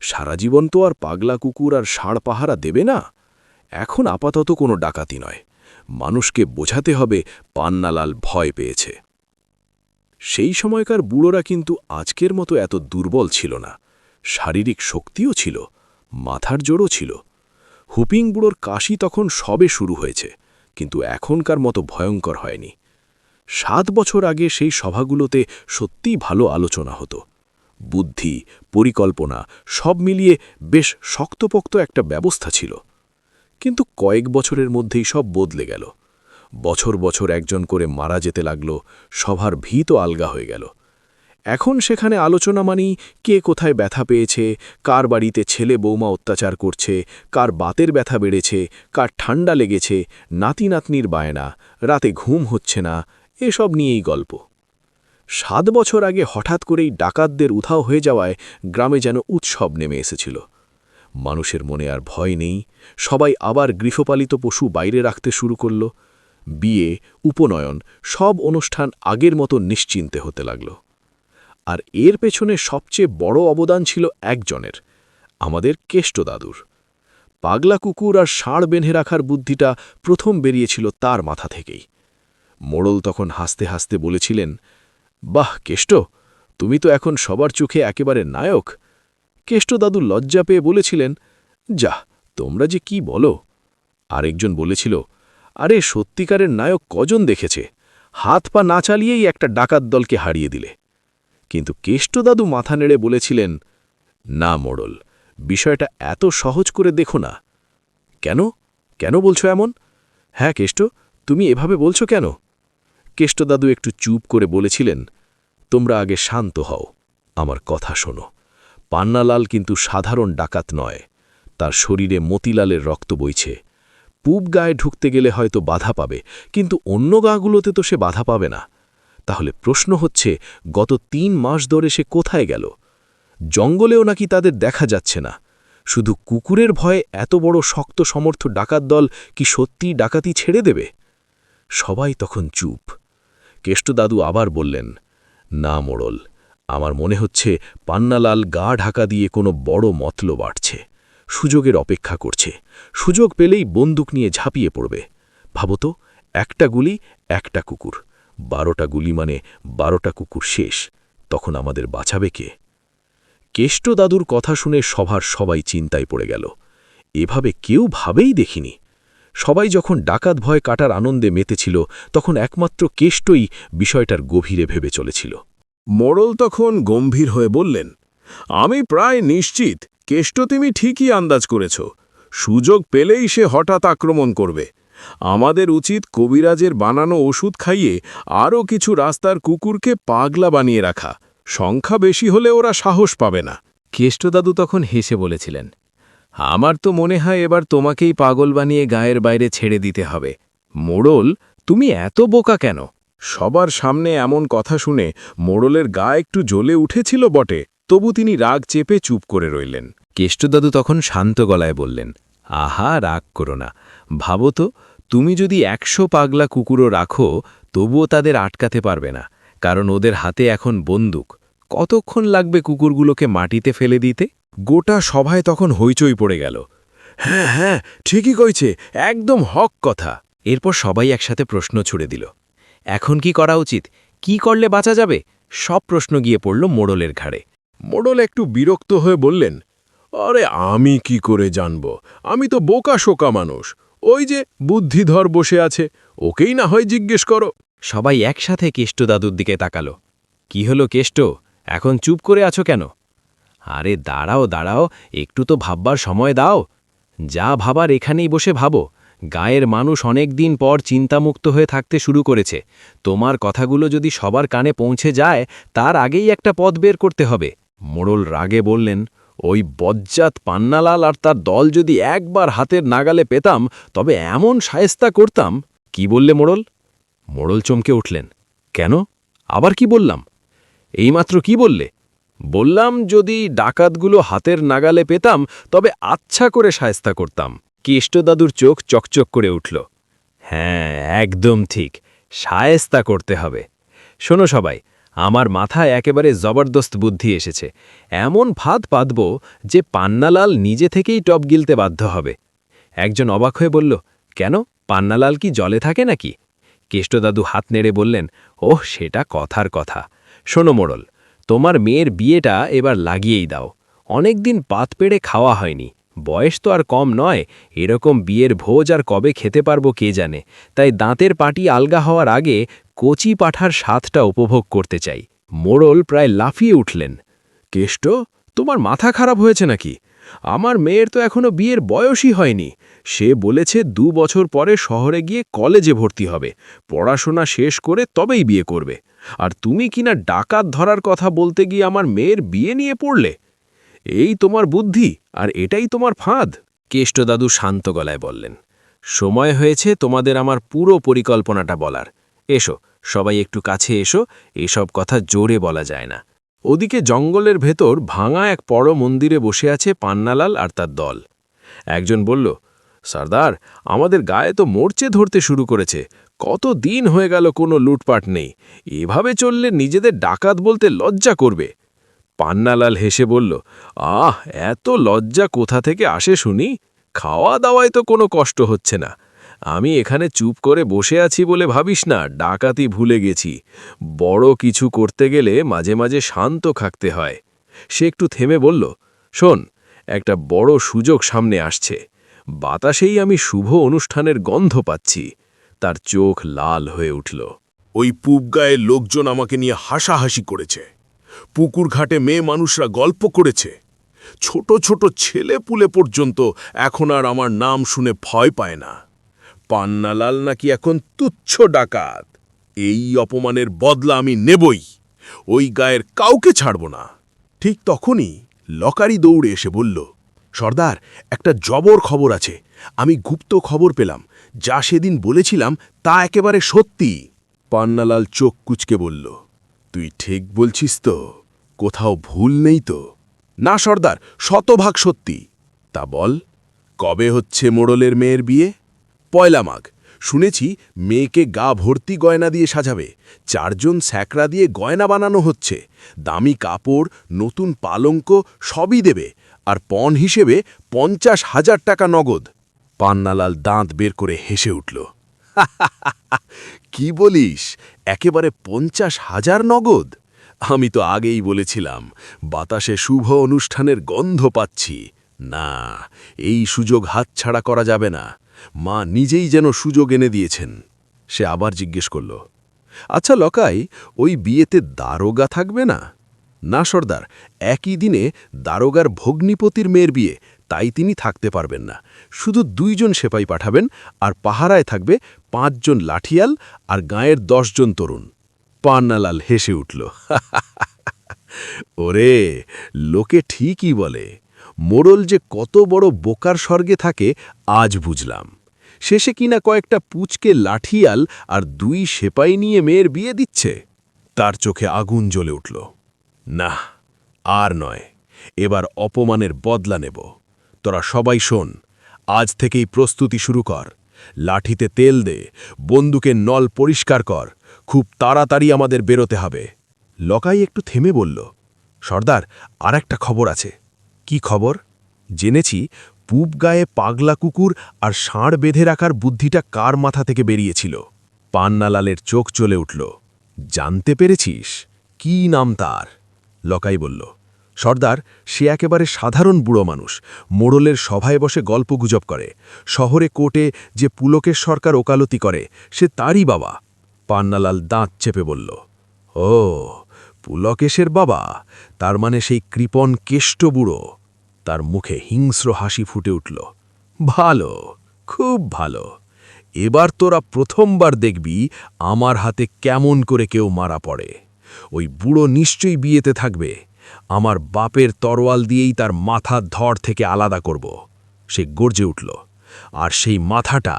সারা জীবন তো আর পাগলা কুকুর আর ষাঁড় পাহারা দেবে না। এখন আপাতত কোনো ডাকাতি নয়, মানুষকে বোঝাতে হবে পান্নালাল ভয় পেয়েছে। সেই সময়কার বুড়োরা কিন্তু আজকের মতো এত দুর্বল ছিল না। শারীরিক শক্তিও ছিল, মাথার জোরও ছিল। হুপিং বুড়োর কাশি তখন সবে শুরু হয়েছে, কিন্তু এখনকার মতো ভয়ঙ্কর হয়নি। 7 বছর আগে সেই সভাগুলোতে সত্যিই ভালো আলোচনা হতো। বুদ্ধি, পরিকল্পনা সব মিলিয়ে বেশ শক্তপোক্ত একটা ব্যবস্থা ছিল। কিন্তু কয়েক বছরের মধ্যেই সব বদলে গেল। বছর বছর একজন করে মারা যেতে লাগল, সভার ভিত আলগা হয়ে গেল। এখন সেখানে আলোচনা মানেই কে কোথায় ব্যথা পেয়েছে, কার বাড়িতে ছেলে বৌমা অত্যাচার করছে, কার বাতের ব্যথা বেড়েছে, কার ঠান্ডা লেগেছে, নাতি নাতনির বায়না, রাতে ঘুম হচ্ছে না, এসব নিয়েই গল্প। 7 বছর আগে হঠাৎ করেই ডাকাতদের উধাও হয়ে যাওয়ায় গ্রামে যেন উৎসব নেমে এসেছিল। মানুষের মনে আর ভয় নেই, সবাই আবার গৃহপালিত পশু বাইরে রাখতে শুরু করল। বিয়ে, উপনয়ন সব অনুষ্ঠান আগের মতো নিশ্চিন্তে হতে লাগল। আর এর পেছনে সবচেয়ে বড় অবদান ছিল একজনের, আমাদের কেষ্ট দাদুর। পাগলা কুকুর আর ষাঁড় বেঁধে রাখার বুদ্ধিটা প্রথম বেরিয়েছিল তার মাথা থেকেই। মোড়ল তখন হাসতে হাসতে বলেছিলেন, বাহ কেষ্ট, তুমি তো এখন সবার চোখে একেবারে নায়ক। কেষ্ট দাদু লজ্জা পেয়ে বলেছিলেন, যা তোমরা যে কি বলো। আরেকজন বলেছিল, আরে সত্যিকারের নায়ক কজন দেখেছে, হাত পা না চালিয়েই একটা ডাকাত দলকে হারিয়ে দিলে। কিন্তু কেষ্ট দাদু মাথা নেড়ে বলেছিলেন, না মোড়ল, বিষয়টা এত সহজ করে দেখো না। কেন কেন বলছো এমন? হ্যাঁ কেষ্ট, তুমি এভাবে বলছো কেন? কেষ্ট দাদু একটু চুপ করে বলেছিলেন, তোমরা আগে শান্ত হও, আমার কথা শোনো। পান্নালাল কিন্তু সাধারণ ডাকাত নয়, তার শরীরে মতিলালের রক্ত বইছে। পূব গায়ে ঢুকতে গেলে হয়তো বাধা পাবে, কিন্তু অন্য গাগুলোতে তো সে বাধা পাবে না। তাহলে প্রশ্ন হচ্ছে, গত 3 মাস ধরে সে কোথায় গেল? জঙ্গলেও নাকি তাদের দেখা যাচ্ছে না। শুধু কুকুরের ভয়ে এত বড় শক্ত সমর্থ ডাকাত দল কি সত্যিই ডাকাতি ছেড়ে দেবে? সবাই তখন চুপ। কেষ্ট দাদু আবার বললেন, না মোড়ল, আমার মনে হচ্ছে পান্নালাল গা ঢাকা দিয়ে কোনো বড় মতলব বাড়ছে, সুযোগের অপেক্ষা করছে। সুযোগ পেলেই বন্দুক নিয়ে ঝাঁপিয়ে পড়বে। ভাবতো, একটা গুলি, একটা কুকুর, 12টা গুলি মানে 12টা কুকুর শেষ। তখন আমাদের বাঁচাবে কে? কেষ্ট দাদুর কথা শুনে সভার সবাই চিন্তায় পড়ে গেল। এভাবে কেউ ভাবেই দেখিনি। সবাই যখন ডাকাত ভয় কাটার আনন্দে মেতেছিল, তখন একমাত্র কেষ্টই বিষয়টার গভীরে ভেবে চলেছিল। মোড়ল তখন গম্ভীর হয়ে বললেন, আমি প্রায় নিশ্চিত কেষ্ট তুমি ঠিকই আন্দাজ করেছ। সুযোগ পেলেই সে হঠাৎ আক্রমণ করবে। আমাদের উচিত কবিরাজের বানানো ওষুধ খাইয়ে আরও কিছু রাস্তার কুকুরকে পাগলা বানিয়ে রাখা। সংখ্যা বেশি হলে ওরা সাহস পাবে না। কেষ্টদাদু তখন হেসে বলেছিলেন, আমার তো মনে হয় এবার তোমাকেই পাগল বানিয়ে গায়ের বাইরে ছেড়ে দিতে হবে। মোড়ল, তুমি এত বোকা কেন? সবার সামনে এমন কথা শুনে মোড়লের গা একটু জ্বলে উঠেছিল বটে, তবু তিনি রাগ চেপে চুপ করে রইলেন। কেষ্টদাদু তখন শান্ত গলায় বললেন, আহা, রাগ করো না। ভাবো তো, তুমি যদি 100 পাগলা কুকুরও রাখো তবুও তাদের আটকাতে পারবে না, কারণ ওদের হাতে এখন বন্দুক। কতক্ষণ লাগবে কুকুরগুলোকে মাটিতে ফেলে দিতে? গোটা সভায় তখন হইচই পড়ে গেল। হ্যাঁ হ্যাঁ, ঠিকই কইছে, একদম হক কথা। এরপর সবাই একসাথে প্রশ্ন ছুড়ে দিল, এখন কি করা উচিত? কি করলে বাঁচা যাবে? সব প্রশ্ন গিয়ে পড়ল মোড়লের ঘাড়ে। মোড়ল একটু বিরক্ত হয়ে বললেন, আরে আমি কি করে জানব? আমি তো বোকা শোকা মানুষ। ওই যে বুদ্ধিধর বসে আছে, ওকেই না হয় জিজ্ঞেস করো। সবাই একসাথে কেষ্টদাদুর দিকে তাকালো। কি হলো কেষ্ট, এখন চুপ করে আছো কেন? আরে দাঁড়াও দাঁড়াও, একটু তো ভাববার সময় দাও। যা ভাবার এখানেই বসে ভাবো। গায়ের মানুষ অনেক দিন পর চিন্তামুক্ত হয়ে থাকতে শুরু করেছে। তোমার কথাগুলো যদি সবার কানে পৌঁছে যায়, তার আগেই একটা পথ বের করতে হবে। মোড়ল রাগে বললেন, ওই বজ্জাত পান্নালাল আর তার দল যদি একবার হাতের নাগালে পেতাম, তবে এমন শায়েস্তা করতাম। কি বললে মোড়ল? মোড়ল চমকে উঠলেন। কেন, আবার কি বললাম? এইমাত্র কি বললে? বললাম যদি ডাকাতগুলো হাতের নাগালে পেতাম তবে আচ্ছা করে শায়েস্তা করতাম। কেষ্টদাদুর চোখ চকচক করে উঠল। হ্যাঁ, একদম ঠিক, শায়েস্তা করতে হবে। শোনো সবাই, আমার মাথায় একেবারে জবরদস্ত বুদ্ধি এসেছে। এমন ফাঁদ পাতব যে পান্নালাল নিজে থেকেই টপ গিলতে বাধ্য হবে। একজন অবাক হয়ে বলল, কেন, পান্নালাল কি জলে থাকে নাকি? কেষ্টদাদু হাত নেড়ে বললেন, ওহ, সেটা কথার কথা। শোনো মোড়ল, তোমার মেয়ের বিয়েটা এবার লাগিয়েই দাও। অনেকদিন পাত পেড়ে খাওয়া হয়নি, বয়স তো আর কম নয়। এরকম বিয়ের ভোজ আর কবে খেতে পারবো কে জানে। তাই দাঁতের পাটি আলগা হওয়ার আগে কচি পাঠার স্বাদটা উপভোগ করতে চাই। মোড়ল প্রায় লাফিয়ে উঠলেন। কেষ্ট, তোমার মাথা খারাপ হয়েছে নাকি? আমার মেয়ের তো এখনো বিয়ের বয়সই হয়নি। সে বলেছে 2 বছর পরে শহরে গিয়ে কলেজে ভর্তি হবে, পড়াশোনা শেষ করে তবেই বিয়ে করবে। আর তুমি কিনা ডাকাত ধরার কথা বলতে গিয়ে আমার মেয়ের বিয়ে নিয়ে পড়লে? এই তোমার বুদ্ধি, আর এটাই তোমার ফাঁদ? কেষ্টদাদু শান্ত গলায় বললেন, সময় হয়েছে তোমাদের আমার পুরো পরিকল্পনাটা বলার। এসো, সবাই একটু কাছে এসো, এসব কথা জোরে বলা যায় না। ওদিকে জঙ্গলের ভেতর ভাঙা এক বড় মন্দিরে বসে আছে পান্নালাল আর তার দল। একজন বলল, সর্দার, আমাদের গায়ে তো মোর্চে ধরতে শুরু করেছে। কত দিন হয়ে গেল কোনো লুটপাট নেই। এভাবে চললে নিজেদের ডাকাত বলতে লজ্জা করবে। পান্নালাল হেসে বলল, আহ, এত লজ্জা কোথা থেকে আসে শুনি? খাওয়া দাওয়ায় তো কোনো কষ্ট হচ্ছে না। আমি এখানে চুপ করে বসে আছি বলে ভাবিস না ডাকাতি ভুলে গেছি। বড় কিছু করতে গেলে মাঝে মাঝে শান্ত থাকতে হয়। সে একটু থেমে বলল, শোন, একটা বড় সুযোগ সামনে আসছে। বাতাসেই আমি শুভ অনুষ্ঠানের গন্ধ পাচ্ছি। তার চোখ লাল হয়ে উঠল। ওই পূব গায়ের লোকজন আমাকে নিয়ে হাসাহাসি করেছে। পুকুর ঘাটে মেয়ে মানুষরা গল্প করেছে। ছোট ছোট ছেলে পুলে পর্যন্ত এখন আর আমার নাম শুনে ভয় পায় না। পান্নালাল নাকি এখন তুচ্ছ ডাকাত। এই অপমানের বদলা আমি নেবই। ওই গায়ের কাউকে ছাড়ব না। ঠিক তখনই লকারি দৌড়ে এসে বলল, সর্দার, একটা জবর খবর আছে। আমি গুপ্ত খবর পেলাম। যা সেদিন বলেছিলাম তা একেবারে সত্যি। পান্নালাল চোখ কুচকে বলল, তুই ঠিক বলছিস তো? কোথাও ভুল নেই তো? না সর্দার, শতভাগ সত্যি। তা বল, কবে হচ্ছে মোড়লের মেয়ের বিয়ে? 1 মাঘ। শুনেছি মেয়েকে গা ভর্তি গয়না দিয়ে সাজাবে। 4 জন স্যাকরা দিয়ে গয়না বানানো হচ্ছে। দামি কাপড়, নতুন পালঙ্ক সবই দেবে। আর পণ হিসেবে 50,000 টাকা নগদ। পান্নালাল দাঁত বের করে হেসে উঠল। কি বলিস, একেবারে 50,000 নগদ? আমি তো আগেই বলেছিলাম, বাতাসে শুভ অনুষ্ঠানের গন্ধ পাচ্ছি। না, এই সুযোগ হাতছাড়া করা যাবে না। মা নিজেই যেন সুযোগ এনে দিয়েছেন। সে আবার জিজ্ঞেস করল, আচ্ছা লকাই, ওই বিয়েতে দারোগা থাকবে না? না সর্দার, একই দিনে দারোগার ভগ্নিপতির মেয়ের বিয়ে, তাই তিনি থাকতে পারবেন না। শুধু 2 জন সেপাই পাঠাবেন, আর পাহারায় থাকবে 5 জন লাঠিয়াল আর গাঁয়ের 10 জন তরুণ। পান্নালাল হেসে উঠল। ওরে, লোকে ঠিকই বলে, মোড়ল যে কত বড় বোকার স্বর্গে থাকে আজ বুঝলাম। শেষে কিনা কয়েকটা পুচকে লাঠিয়াল আর 2 সেপাই নিয়ে মেয়ের বিয়ে দিচ্ছে। তার চোখে আগুন জ্বলে উঠল। না, আর নয়, এবার অপমানের বদলা নেব। তোরা সবাই শোন, আজ থেকেই প্রস্তুতি শুরু কর। লাঠিতে তেল দে, বন্দুকের নল পরিষ্কার কর, খুব তাড়াতাড়ি আমাদের বেরোতে হবে। লকাই একটু থেমে বলল, সর্দার, আর একটা খবর আছে। কি খবর? জেনেছি পূব গায়ে পাগলা কুকুর আর ষাঁড় বেঁধে রাখার বুদ্ধিটা কার মাথা থেকে বেরিয়েছিল। পান্নালালের চোখ চলে উঠল। জানতে পেরেছিস? কি নাম তার? লকাই বলল, সর্দার, সে একেবারে সাধারণ বুড়ো মানুষ, মোড়লের সভায় বসে গল্পগুজব করে। শহরে কোর্টে যে পুলকের সরকার ওকালতি করে, সে তারই বাবা। পান্নালাল দাঁত চেপে বলল, ও, পুলকেশের বাবা, তার মানে সেই কৃপণ কেষ্ট বুড়ো। তার মুখে হিংস্র হাসি ফুটে উঠল। ভালো, খুব ভালো। এবার তোরা প্রথমবার দেখবি আমার হাতে কেমন করে কেউ মারা পড়ে। ওই বুড়ো নিশ্চয়ই বিয়েতে থাকবে। আমার বাপের তরোয়াল দিয়েই তার মাথার ধড় থেকে আলাদা করব। সে গর্জে উঠল। আর সেই মাথাটা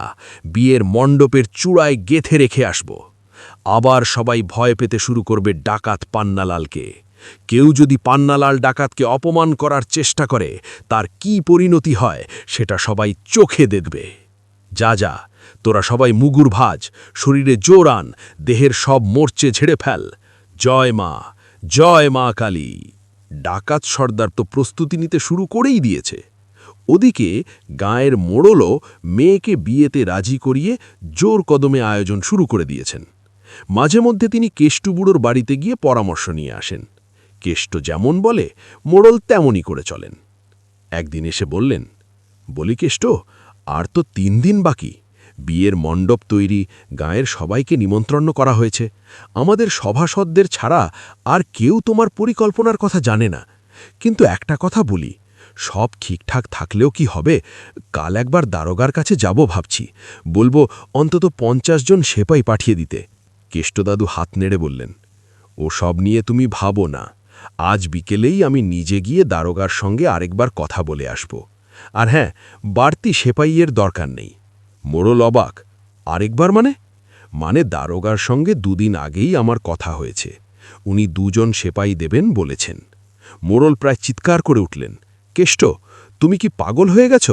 বিয়ের মণ্ডপের চূড়ায় গেথে রেখে আসব। আবার সবাই ভয় পেতে শুরু করবে ডাকাত পান্নালালকে। কেউ যদি পান্নালাল ডাকাতকে অপমান করার চেষ্টা করে, তার কি পরিণতি হয় সেটা সবাই চোখে দেখবে। যা যা, তোরা সবাই মুগুর ভাজ, শরীরে জোর আন, দেহের সব মোর্চে ঝেড়ে ফেল। জয় মা, জয় মা কালী। ডাকাত সর্দার তো প্রস্তুতি নিতে শুরু করেই দিয়েছে। ওদিকে গাঁয়ের মোড়লও মেয়েকে বিয়েতে রাজি করিয়ে জোর কদমে আয়োজন শুরু করে দিয়েছেন। মাঝে মধ্যে তিনি কেষ্টবুড়োর বাড়িতে গিয়ে পরামর্শ নিয়ে আসেন। কেষ্ট যেমন বলে, মোড়ল তেমনই করে চলেন। একদিন এসে বললেন, বলি কেষ্ট, আর তো 3 দিন বাকি। বিয়ের মণ্ডপ তৈরি, গাঁয়ের সবাইকে নিমন্ত্রণ করা হয়েছে। আমাদের সভাসদদের ছাড়া আর কেউ তোমার পরিকল্পনার কথা জানে না। কিন্তু একটা কথা বলি, সব ঠিকঠাক থাকলেও কি হবে? কাল একবার দারোগার কাছে যাব ভাবছি, বলবো অন্তত 50 জন সেপাই পাঠিয়ে দিতে। কেষ্টদাদু হাত নেড়ে বললেন, ও সব নিয়ে তুমি ভাবো না। আজ বিকেলেই আমি নিজে গিয়ে দারোগার সঙ্গে আরেকবার কথা বলে আসব। আর হ্যাঁ, বাড়তি সেপাইয়ের দরকার নেই। মোড়ল অবাক, আরেকবার মানে? মানে দারোগার সঙ্গে 2 দিন আগেই আমার কথা হয়েছে। উনি 2 জন সেপাই দেবেন বলেছেন। মোড়ল প্রায় চিৎকার করে উঠলেন, কেষ্ট, তুমি কি পাগল হয়ে গেছ?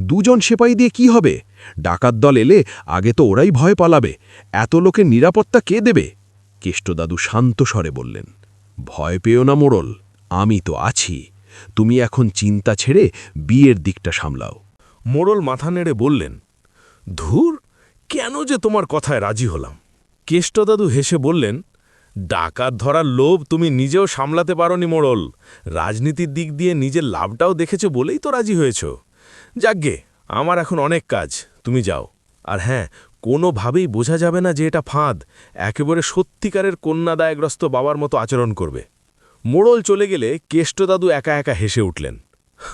2 জন সেপাই দিয়ে কি হবে? ডাকাত দল এলে আগে তো ওরাই ভয় পালাবে। এত লোকের নিরাপত্তা কে দেবে? কেষ্টদাদু শান্ত স্বরে বললেন, ভয় পেও না মোড়ল, আমি তো আছি। তুমি এখন চিন্তা ছেড়ে বিয়ের দিকটা সামলাও। মোড়ল মাথা নেড়ে বললেন, ধুর, কেন যে তোমার কথায় রাজি হলাম। কেষ্টদাদু হেসে বললেন, ডাকাত ধরার লোভ তুমি নিজেও সামলাতে পারোনি মোড়ল। রাজনীতির দিক দিয়ে নিজের লাভটাও দেখেছো বলেই তো রাজি হয়েছ। যাগ্গে, আমার এখন অনেক কাজ, তুমি যাও। আর হ্যাঁ, কোনোভাবেই বোঝা যাবে না যে এটা ফাঁদ। একেবারে সত্যিকারের কন্যাদায়গ্রস্ত বাবার মতো আচরণ করবে। মোড়ল চলে গেলে কেষ্টদাদু একা একা হেসে উঠলেন।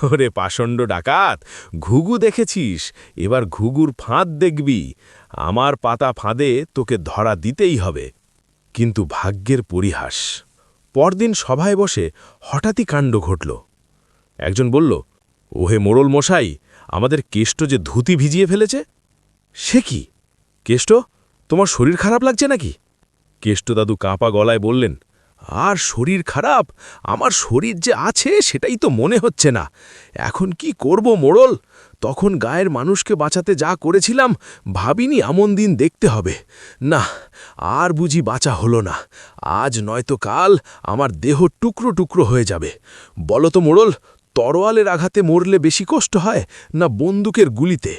ওরে পাষণ্ড ডাকাত, ঘুঘু দেখেছিস, এবার ঘুঘুর ফাঁদ দেখবি। আমার পাতা ফাঁদে তোকে ধরা দিতেই হবে। কিন্তু ভাগ্যের পরিহাস। পরদিন সভায় বসে হঠাৎই কাণ্ড ঘটল। একজন বলল, ওহে মোড়ল মশাই, আমাদের কেষ্ট যে ধুতি ভিজিয়ে ফেলেছে। সে কি কেষ্ট, তোমার শরীর খারাপ লাগছে নাকি? কেষ্টদাদু কাঁপা গলায় বললেন, আর শরীর খারাপ? আমার শরীর যে আছে সেটাই তো মনে হচ্ছে না। এখন কি করব মোড়ল? তখন গায়ের মানুষকে বাঁচাতে যা করেছিলাম, ভাবিনি এমন দিন দেখতে হবে। না, আর বুঝি বাঁচা হলো না। আজ নয়তো কাল আমার দেহ টুকরো টুকরো হয়ে যাবে। বলো তো মোড়ল, তরোয়ালের আঘাতে মরলে বেশি কষ্ট হয় না বন্দুকের গুলিতে?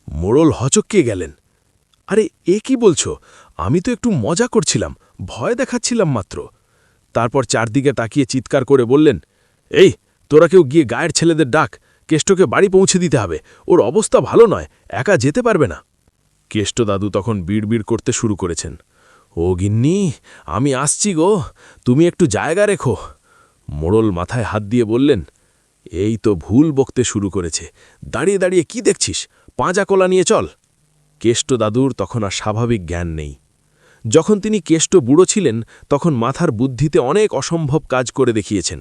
মোড়ল হচক্কিয়ে গেলেন। আরে এ কি বলছো? আমি তো একটু মজা করছিলাম, ভয় দেখাচ্ছিলাম মাত্র। তারপর চারদিকে তাকিয়ে চিৎকার করে বললেন, এই, তোরা কেউ গিয়ে গায়ের ছেলেদের ডাক, কেষ্টকে বাড়ি পৌঁছে দিতে হবে। ওর অবস্থা ভালো নয়, একা যেতে পারবে না। কেষ্টদাদু তখন বিড়বিড় করতে শুরু করেছেন, ও গিন্নি, আমি আসছি গো, তুমি একটু জায়গা রেখো। মোড়ল মাথায় হাত দিয়ে বললেন, এই তো ভুল বকতে শুরু করেছে। দাঁড়িয়ে দাঁড়িয়ে কি দেখছিস? পাঁজা কলা নিয়ে চল। কেষ্টদাদুর তখন আর স্বাভাবিক জ্ঞান নেই। যখন তিনি কেষ্ট বুড়ো ছিলেন তখন মাথার বুদ্ধিতে অনেক অসম্ভব কাজ করে দেখিয়েছেন।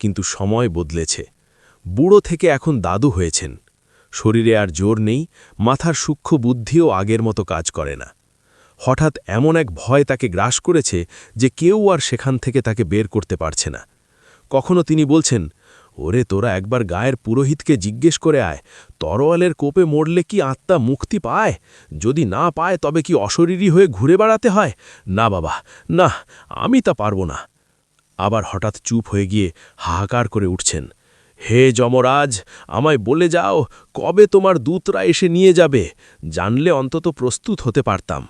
কিন্তু সময় বদলেছে। বুড়ো থেকে এখন দাদু হয়েছেন। শরীরে আর জোর নেই, মাথার সূক্ষ্ম বুদ্ধিও আগের মতো কাজ করে না। হঠাৎ এমন এক ভয় তাকে গ্রাস করেছে যে কেউ আর সেখান থেকে তাকে বের করতে পারছে না। কখনো তিনি বলছেন, ওরে তোরা একবার গায়ের পুরোহিতকে জিজ্ঞেস করে আয়, তরোয়ালের কোপে মরলে কি আত্মা মুক্তি পায়? যদি না পায় তবে কি অশরীরী হয়ে ঘুরে বেড়াতে হয়? না বাবা, না, আমি তা পারব না। আবার হঠাৎ চুপ হয়ে গিয়ে হাহাকার করে উঠছেন, হে যমরাজ, আমায় বলে যাও কবে তোমার দূতরা এসে নিয়ে যাবে, জানলে অন্তত প্রস্তুত হতে পারতাম।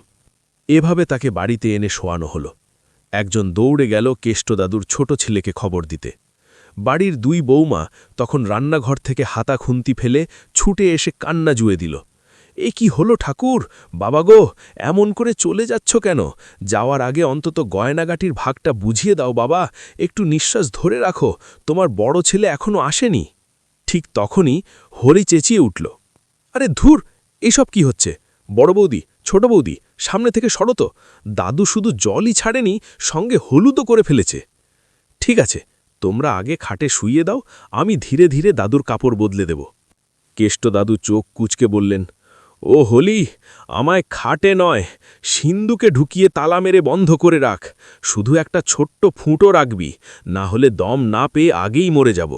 এভাবে তাকে বাড়িতে এনে শোয়ানো হলো। একজন দৌড়ে গেল কেষ্টদাদুর ছোট ছেলেকে খবর দিতে। বাড়ির দুই বৌমা তখন রান্নাঘর থেকে হাতা খুন্তি ফেলে ছুটে এসে কান্না জুয়ে দিল। এ কি হলো ঠাকুর, বাবা গো, এমন করে চলে যাচ্ছ কেন? যাওয়ার আগে অন্তত গয়নাগাটির ভাগটা বুঝিয়ে দাও বাবা, একটু নিঃশ্বাস ধরে রাখো, তোমার বড় ছেলে এখনো আসেনি। ঠিক তখনই হরি চেঁচিয়ে উঠল, আরে ধুর, এসব কি হচ্ছে? বড় বৌদি, ছোট বৌদি, সামনে থেকে সরত। দাদু শুধু জলই ছাড়েনি, সঙ্গে হলুদও করে ফেলেছে। ঠিক আছে, তোমরা আগে খাটে শুইয়ে দাও, আমি ধীরে ধীরে দাদুর কাপড় বদলে দেব। কেষ্ট দাদু চোখ কুঁচকে বললেন, ও হলি, আমায় খাটে নয়, সিন্ধুকে ঢুকিয়ে তালা মেরে বন্ধ করে রাখ। শুধু একটা ছোট্ট ফুঁটো রাখবি, না হলে দম না পেয়ে আগেই মরে যাব।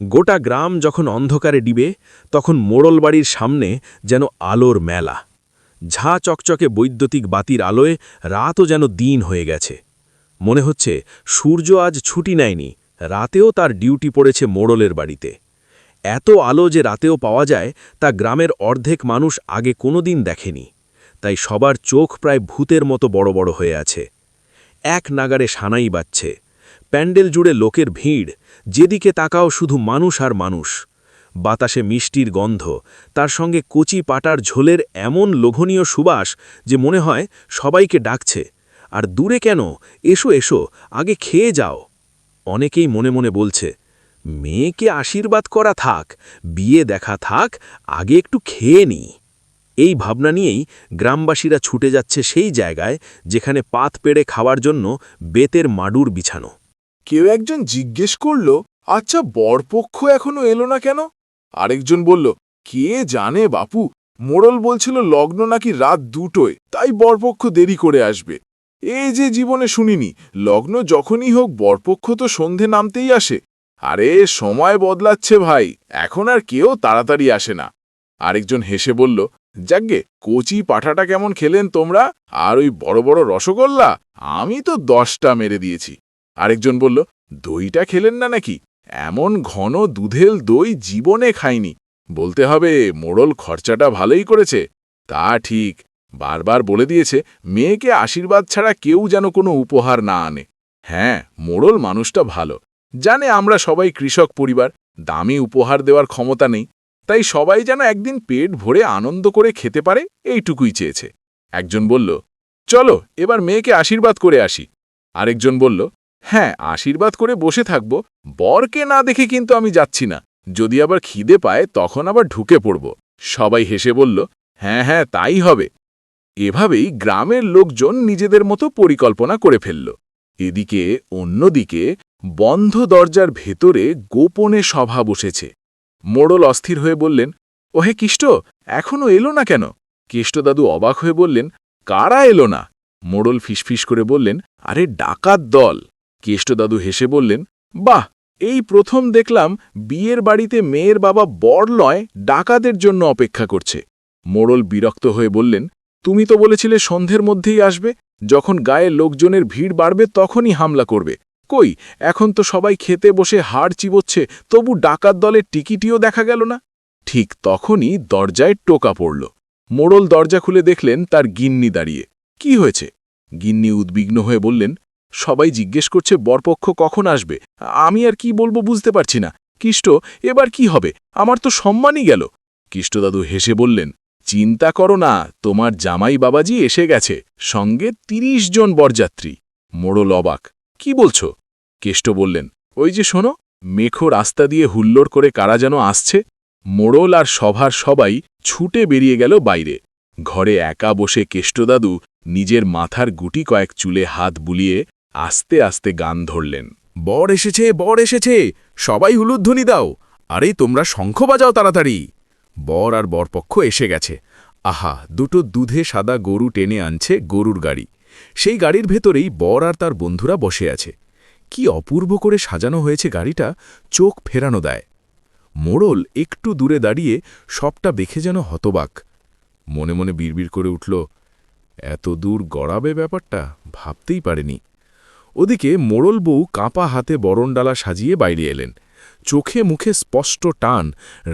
গোটা গ্রাম যখন অন্ধকারে ডিবে, তখন মোড়ল বাড়ির সামনে যেন আলোর মেলা। ঝাঁ চকচকে বৈদ্যুতিক বাতির আলোয় রাতও যেন দিন হয়ে গেছে। মনে হচ্ছে সূর্য আজ ছুটি নেয়নি, রাতেও তার ডিউটি পড়েছে মোড়লের বাড়িতে। এত আলো যে রাতেও পাওয়া যায় তা গ্রামের অর্ধেক মানুষ আগে কোনোদিন দেখেনি। তাই সবার চোখ প্রায় ভূতের মতো বড় বড় হয়ে আছে। এক নাগারে সানাই বাজছে, প্যান্ডেল জুড়ে লোকের ভিড়, যেদিকে তাকাও শুধু মানুষ আর মানুষ। বাতাসে মিষ্টির গন্ধ, তার সঙ্গে কচি পাটার ঝোলের এমন লোভনীয় সুবাস যে মনে হয় সবাইকে ডাকছে, আর দূরে কেন, এসো এসো, আগে খেয়ে যাও। অনেকেই মনে মনে বলছে, মেয়েকে আশীর্বাদ করা থাক, বিয়ে দেখা থাক, আগে একটু খেয়ে নিই। এই ভাবনা নিয়েই গ্রামবাসীরা ছুটে যাচ্ছে সেই জায়গায় যেখানে পাত পেড়ে খাওয়ার জন্য বেতের মাডুর বিছানো। কেউ একজন জিজ্ঞেস করল, আচ্ছা বরপক্ষ এখনো এলো না কেন? আরেকজন বলল, কে জানে বাপু, মোড়ল বলছিল লগ্ন নাকি রাত 2টোয়, তাই বরপক্ষ দেরি করে আসবে। এই যে জীবনে শুনিনি, লগ্ন যখনই হোক বরপক্ষ তো সন্ধে নামতেই আসে। আরে সময় বদলাচ্ছে ভাই, এখন আর কেউ তাড়াতাড়ি আসে না। আরেকজন হেসে বলল, যাগ্গে, কচি পাঠাটা কেমন খেলেন তোমরা? আর ওই বড় বড় রসগোল্লা, আমি তো 10টা মেরে দিয়েছি। আরেকজন বলল, দইটা খেলেন না নাকি? এমন ঘন দুধেল দই জীবনে খাইনি। বলতে হবে মোড়ল খরচাটা ভালোই করেছে। তা ঠিক, বারবার বলে দিয়েছে মেয়েকে আশীর্বাদ ছাড়া কেউ যেন কোনো উপহার না আনে। হ্যাঁ, মোড়ল মানুষটা ভালো, জানে আমরা সবাই কৃষক পরিবার, দামি উপহার দেওয়ার ক্ষমতা নেই, তাই সবাই যেন একদিন পেট ভরে আনন্দ করে খেতে পারে, এইটুকুই চেয়েছে। একজন বলল, চলো এবার মেয়েকে আশীর্বাদ করে আসি। আরেকজন বলল, হ্যাঁ, আশীর্বাদ করে বসে থাকব, বরকে না দেখে কিন্তু আমি যাচ্ছি না, যদি আবার খিদে পায় তখন আবার ঢুকে পড়ব। সবাই হেসে বলল, হ্যাঁ হ্যাঁ, তাই হবে। এভাবেই গ্রামের লোকজন নিজেদের মতো পরিকল্পনা করে ফেলল। এদিকে অন্যদিকে বন্ধ দরজার ভেতরে গোপনে সভা বসেছে। মোড়ল অস্থির হয়ে বললেন, ওহে কিষ্ট, এখনো এলো না কেন? কেষ্টদাদু অবাক হয়ে বললেন, কারা এলো না? মোড়ল ফিসফিস করে বললেন, আরে ডাকাত দল। কেষ্টদাদু হেসে বললেন, বাহ, এই প্রথম দেখলাম বিয়ের বাড়িতে মেয়ের বাবা বর লয় ডাকাতের জন্য অপেক্ষা করছে। মোড়ল বিরক্ত হয়ে বললেন, তুমি তো বলেছিলে সন্ধ্যের মধ্যেই আসবে, যখন গায়ে লোকজনের ভিড় বাড়বে তখনই হামলা করবে। কই, এখন তো সবাই খেতে বসে হাড় চিবোচ্ছে, তবু ডাকাত দলের টিকিটিও দেখা গেল না। ঠিক তখনই দরজায় টোকা পড়ল। মোড়ল দরজা খুলে দেখলেন তার গিন্নি দাঁড়িয়ে। কি হয়েছে? গিন্নি উদ্বিগ্ন হয়ে বললেন, সবাই জিজ্ঞেস করছে বরপক্ষ কখন আসবে, আমি আর কি বলবো বুঝতে পারছি না। কিষ্ট, এবার কি হবে? আমার তো সম্মানই গেল। কিষ্টদাদু হেসে বললেন, চিন্তা করো না, তোমার জামাই বাবাজি এসে গেছে, সঙ্গে 30 জন বরযাত্রী। মোড়ল অবাক, কি বলছো? কেষ্ট বললেন, ওই যে শোনো, মেখো রাস্তা দিয়ে হুল্লোড় করে কারা যেন আসছে। মোড়ল আর সভার সবাই ছুটে বেরিয়ে গেল বাইরে। ঘরে একা বসে কেষ্টদাদু নিজের মাথার গুটি কয়েক চুলে হাত বুলিয়ে আস্তে আস্তে গান ধরলেন। বর এসেছে, বর এসেছে, সবাই উলুধ্বনি দাও, আরে তোমরা শঙ্খ বাজাও তাড়াতাড়ি। বর আর বরপক্ষ এসে গেছে। আহা, দুটো দুধে সাদা গরু টেনে আনছে গরুর গাড়ি। সেই গাড়ির ভেতরেই বর আর তার বন্ধুরা বসে আছে। কি অপূর্ব করে সাজানো হয়েছে গাড়িটা, চোখ ফেরানো দেয়। মোড়ল একটু দূরে দাঁড়িয়ে সবটা দেখে যেন হতবাক। মনে মনে বিড়বিড় করে উঠল, এত দূর গড়াবে ব্যাপারটা, ভাবতেই পারেনি। ওদিকে মোড়ল বউ কাঁপা হাতে বরণডালা সাজিয়ে বাইরে এলেন। চোখে মুখে স্পষ্ট টান,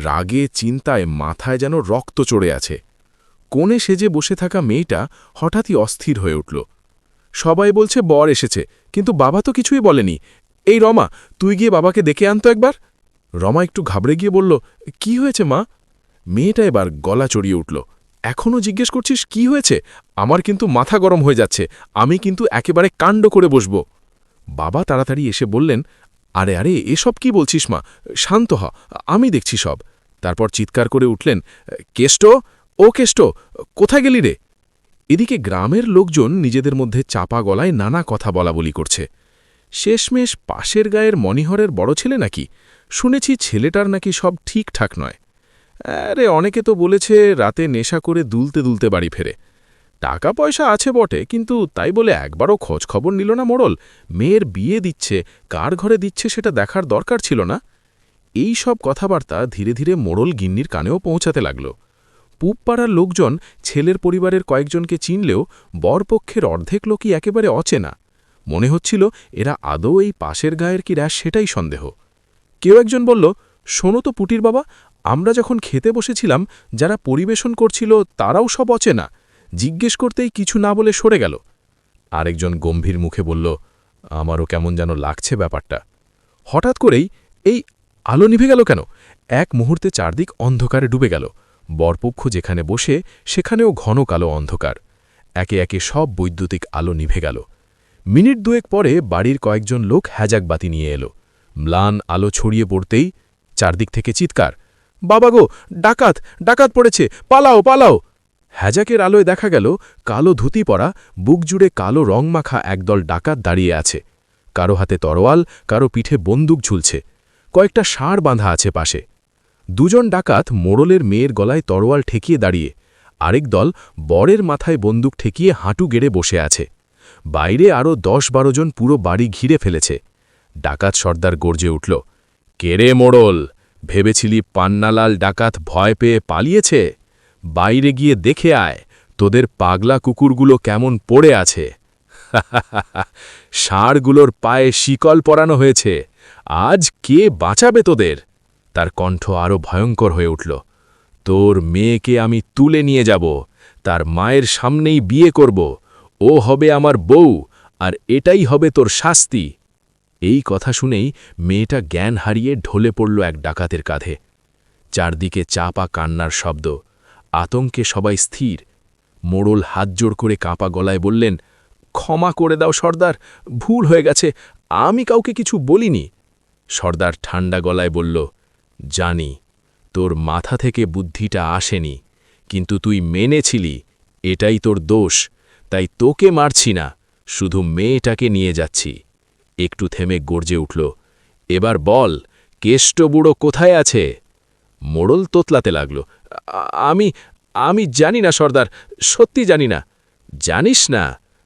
রাগে চিন্তায় মাথায় যেন রক্ত চড়ে আছে। কোণে সেজে বসে থাকা মেয়েটা হঠাৎই অস্থির হয়ে উঠল। সবাই বলছে বর এসেছে, কিন্তু বাবা তো কিছুই বলেনি। এই রমা, তুই গিয়ে বাবাকে ডেকে আনতো একবার। রমা একটু ঘাবড়ে গিয়ে বলল, কি হয়েছে মা? মেয়েটা এবার গলা চড়িয়ে উঠল, এখনও জিজ্ঞেস করছিস কি হয়েছে? আমার কিন্তু মাথা গরম হয়ে যাচ্ছে, আমি কিন্তু একেবারে কাণ্ড করে বসব। বাবা তাড়াতাড়ি এসে বললেন, আরে আরে এসব কি বলছিস মা, শান্ত হ, আমি দেখছি সব। তারপর চিৎকার করে উঠলেন, কেষ্ট, ও কেষ্ট, কোথায় গেলি রে? এদিকে গ্রামের লোকজন নিজেদের মধ্যে চাপা গলায় নানা কথা বলাবলি করছে। শেষমেশ পাশের গায়ের মনিহরের বড় ছেলে নাকি? শুনেছি ছেলেটার নাকি সব ঠিকঠাক নয়। আরে অনেকে তো বলেছে রাতে নেশা করে দুলতে দুলতে বাড়ি ফেরে। টাকা পয়সা আছে বটে, কিন্তু তাই বলে একবারও খোঁজ খবর নিল না মোড়ল। মেয়ের বিয়ে দিচ্ছে, কার ঘরে দিচ্ছে সেটা দেখার দরকার ছিল না? এই সব কথাবার্তা ধীরে ধীরে মোড়ল গিন্নির কানেও পৌঁছাতে লাগল। পূবপাড়ার লোকজন ছেলের পরিবারের কয়েকজনকে চিনলেও বরপক্ষের অর্ধেক লোকই একেবারে অচেনা। মনে হচ্ছিল এরা আদৌ এই পাশের গায়ের কিরা, সেটাই সন্দেহ। কেউ একজন বলল, শোনো তো পুটির বাবা, আমরা যখন খেতে বসেছিলাম যারা পরিবেশন করছিল তারাও সব অচেনা। জিজ্ঞেস করতেই কিছু না বলে সরে গেল। আরেকজন গম্ভীর মুখে বলল, আমারও কেমন যেন লাগছে ব্যাপারটা। হঠাৎ করেই এই আলো নিভে গেল কেন? এক মুহূর্তে চারদিক অন্ধকারে ডুবে গেল। বরপক্ষ যেখানে বসে সেখানেও ঘন কালো অন্ধকার। একে একে সব বৈদ্যুতিক আলো নিভে গেল। মিনিট দুয়েক পরে বাড়ির কয়েকজন লোক হ্যাজাক বাতি নিয়ে এলো। ম্লান আলো ছড়িয়ে পড়তেই চারদিক থেকে চিৎকার, বাবা গো, ডাকাত, ডাকাত পড়েছে, পালাও পালাও! হ্যাজাকের আলোয় দেখা গেল কালো ধুতি পরা, বুক জুড়ে কালো রং মাখা একদল ডাকাত দাঁড়িয়ে আছে। কারো হাতে তরোয়াল, কারো পিঠে বন্দুক ঝুলছে। কয়েকটা ষাঁড় বাঁধা আছে পাশে। দুজন ডাকাত মোড়লের মেয়ের গলায় তরোয়াল ঠেকিয়ে দাঁড়িয়ে, আরেক দল বরের মাথায় বন্দুক ঠেকিয়ে হাঁটু গেড়ে বসে আছে। বাইরে আরও ১০-১২ জন পুরো বাড়ি ঘিরে ফেলেছে। ডাকাত সর্দার গর্জে উঠল, কেরে মোড়ল, ভেবেছিলি পান্নালাল ডাকাত ভয় পেয়ে পালিয়েছে? বাইরে গিয়ে দেখে আয় তোদের পাগলা কুকুরগুলো কেমন পড়ে আছে। ষাঁড়গুলোর পায়ে শিকল পরানো হয়েছে, আজ কে বাঁচাবে তোদের? তার কণ্ঠ আরও ভয়ঙ্কর হয়ে উঠল, তোর মেয়েকে আমি তুলে নিয়ে যাব, তার মায়ের সামনেই বিয়ে করব, ও হবে আমার বউ, আর এটাই হবে তোর শাস্তি। এই কথা শুনেই মেয়েটা জ্ঞান হারিয়ে ঢলে পড়ল এক ডাকাতের কাঁধে। চারদিকে চাপা কান্নার শব্দ, আতঙ্কে সবাই স্থির। মোড়ল হাতজোড় করে কাঁপা গলায় বললেন, ক্ষমা করে দাও সর্দার, ভুল হয়ে গেছে, আমি কাউকে কিছু বলিনি। সর্দার ঠান্ডা গলায় বলল, জানি তোর মাথা থেকে বুদ্ধিটা আসেনি, কিন্তু তুই মেনেছিলি, এটাই তোর দোষ, তাই তোকে মারছি না, শুধু মেয়েটাকে নিয়ে যাচ্ছি। একটু থেমে গর্জে উঠল, এবার বল, কেষ্টবুড়ো কোথায় আছে? মোড়ল তোতলাতে লাগল, আমি জানি না সর্দার, সত্যি জানি না। জানিস না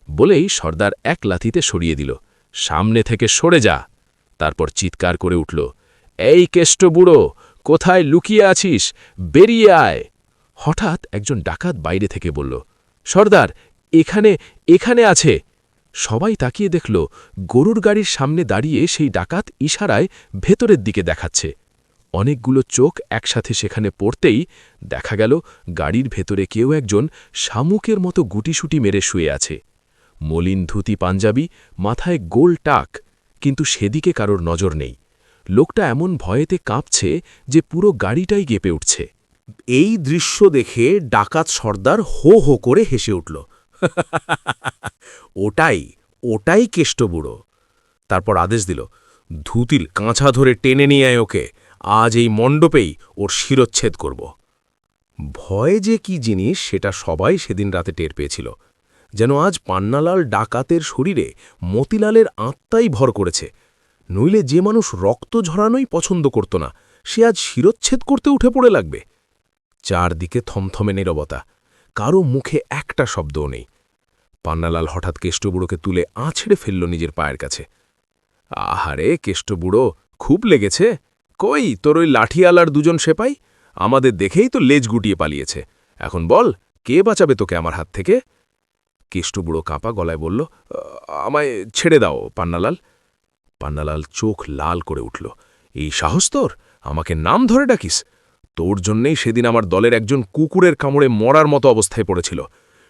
বলেই সর্দার এক লাথিতে সরিয়ে দিল, সামনে থেকে সরে যা। তারপর চিৎকার করে উঠল, এই কেষ্টবুড়ো, কোথায় লুকিয়ে আছিস, বেরিয়ে আয়! হঠাৎ একজন ডাকাত বাইরে থেকে বলল, সর্দার, এখানে এখানে আছে। সবাই তাকিয়ে দেখল গরুর গাড়ির সামনে দাঁড়িয়ে সেই ডাকাত ইশারায় ভেতরের দিকে দেখাচ্ছে। অনেকগুলো চোখ একসাথে সেখানে পড়তেই দেখা গেল গাড়ির ভেতরে কেউ একজন শামুকের মতো গুটিসুটি মেরে শুয়ে আছে। মলিন ধুতি পাঞ্জাবি, মাথায় গোল টাক, কিন্তু সেদিকে কারোর নজর নেই। লোকটা এমন ভয়েতে কাঁপছে যে পুরো গাড়িটাই কেঁপে উঠছে। এই দৃশ্য দেখে ডাকাত সর্দার হো হো করে হেসে উঠল। ওটাই কেষ্টবুড়ো। তারপর আদেশ দিল, ধুতিল কাঁচা ধরে টেনে নিয়ে আয় ওকে, আজ এই মণ্ডপেই ওর শিরচ্ছেদ করব। ভয় যে কি জিনিস সেটা সবাই সেদিন রাতে টের পেয়েছিল। যেন আজ পান্নালাল ডাকাতের শরীরে মতিলালের আত্মাই ভর করেছে। নইলে যে মানুষ রক্ত ঝরানোই পছন্দ করত না, সে আজ শিরচ্ছেদ করতে উঠে পড়ে লাগবে। চারদিকে থমথমে নীরবতা, কারো মুখে একটা শব্দও নেই। পান্নালাল হঠাৎ কেষ্টবুড়োকে তুলে আছড়ে ফেলল নিজের পায়ের কাছে। আহারে কেষ্টবুড়ো, খুব লেগেছে? কই তোর ওই লাঠিয়ালার দুজন সেপাই? আমাদের দেখেই তো লেজ গুটিয়ে পালিয়েছে। এখন বল, কে বাঁচাবে তোকে আমার হাত থেকে? কেষ্টবুড়ো কাঁপা গলায় বলল, আমায় ছেড়ে দাও পান্নালাল। পান্নালাল চোখ লাল করে উঠল। এই সাহস তোর? আমাকে নাম ধরে ডাকিস? তোর জন্যেই সেদিন আমার দলের একজন কুকুরের কামড়ে মরার মতো অবস্থায় পড়েছিল।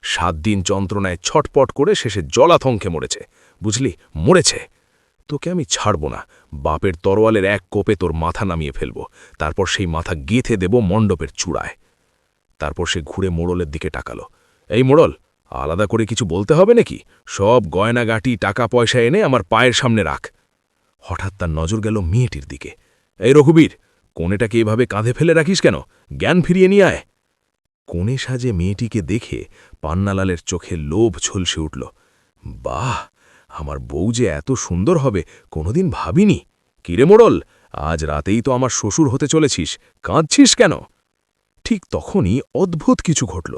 7 দিন যন্ত্রণায় ছটপট করে শেষে জলাথঙ্কে মরেছে। বুঝলি, মরেছে। তোকে আমি ছাড়ব না। বাপের তরোয়ালের এক কোপে তোর মাথা নামিয়ে ফেলব, তারপর সেই মাথা গেঁথে দেব মণ্ডপের চূড়ায়। তারপর সে ঘুরে মোড়লের দিকে তাকালো। এই মোড়ল, আলাদা করে কিছু বলতে হবে নাকি? সব গয়নাগাটি টাকা পয়সা এনে আমার পায়ের সামনে রাখ। হঠাৎ তার নজর গেল মেয়েটির দিকে। এই রঘুবীর, কোণেটাকে এভাবে কাঁধে ফেলে রাখিস কেন? জ্ঞান ফিরিয়ে নিয়ে আয়। কোণে সাজে মেয়েটিকে দেখে পান্নালালের চোখে লোভ ঝলসে উঠল। বাহ, আমার বউ যে এত সুন্দর হবে কোনোদিন ভাবিনি। কিরে মোড়ল, আজ রাতেই তো আমার শ্বশুর হতে চলেছিস, কাঁদছিস কেন? ঠিক তখনই অদ্ভুত কিছু ঘটল।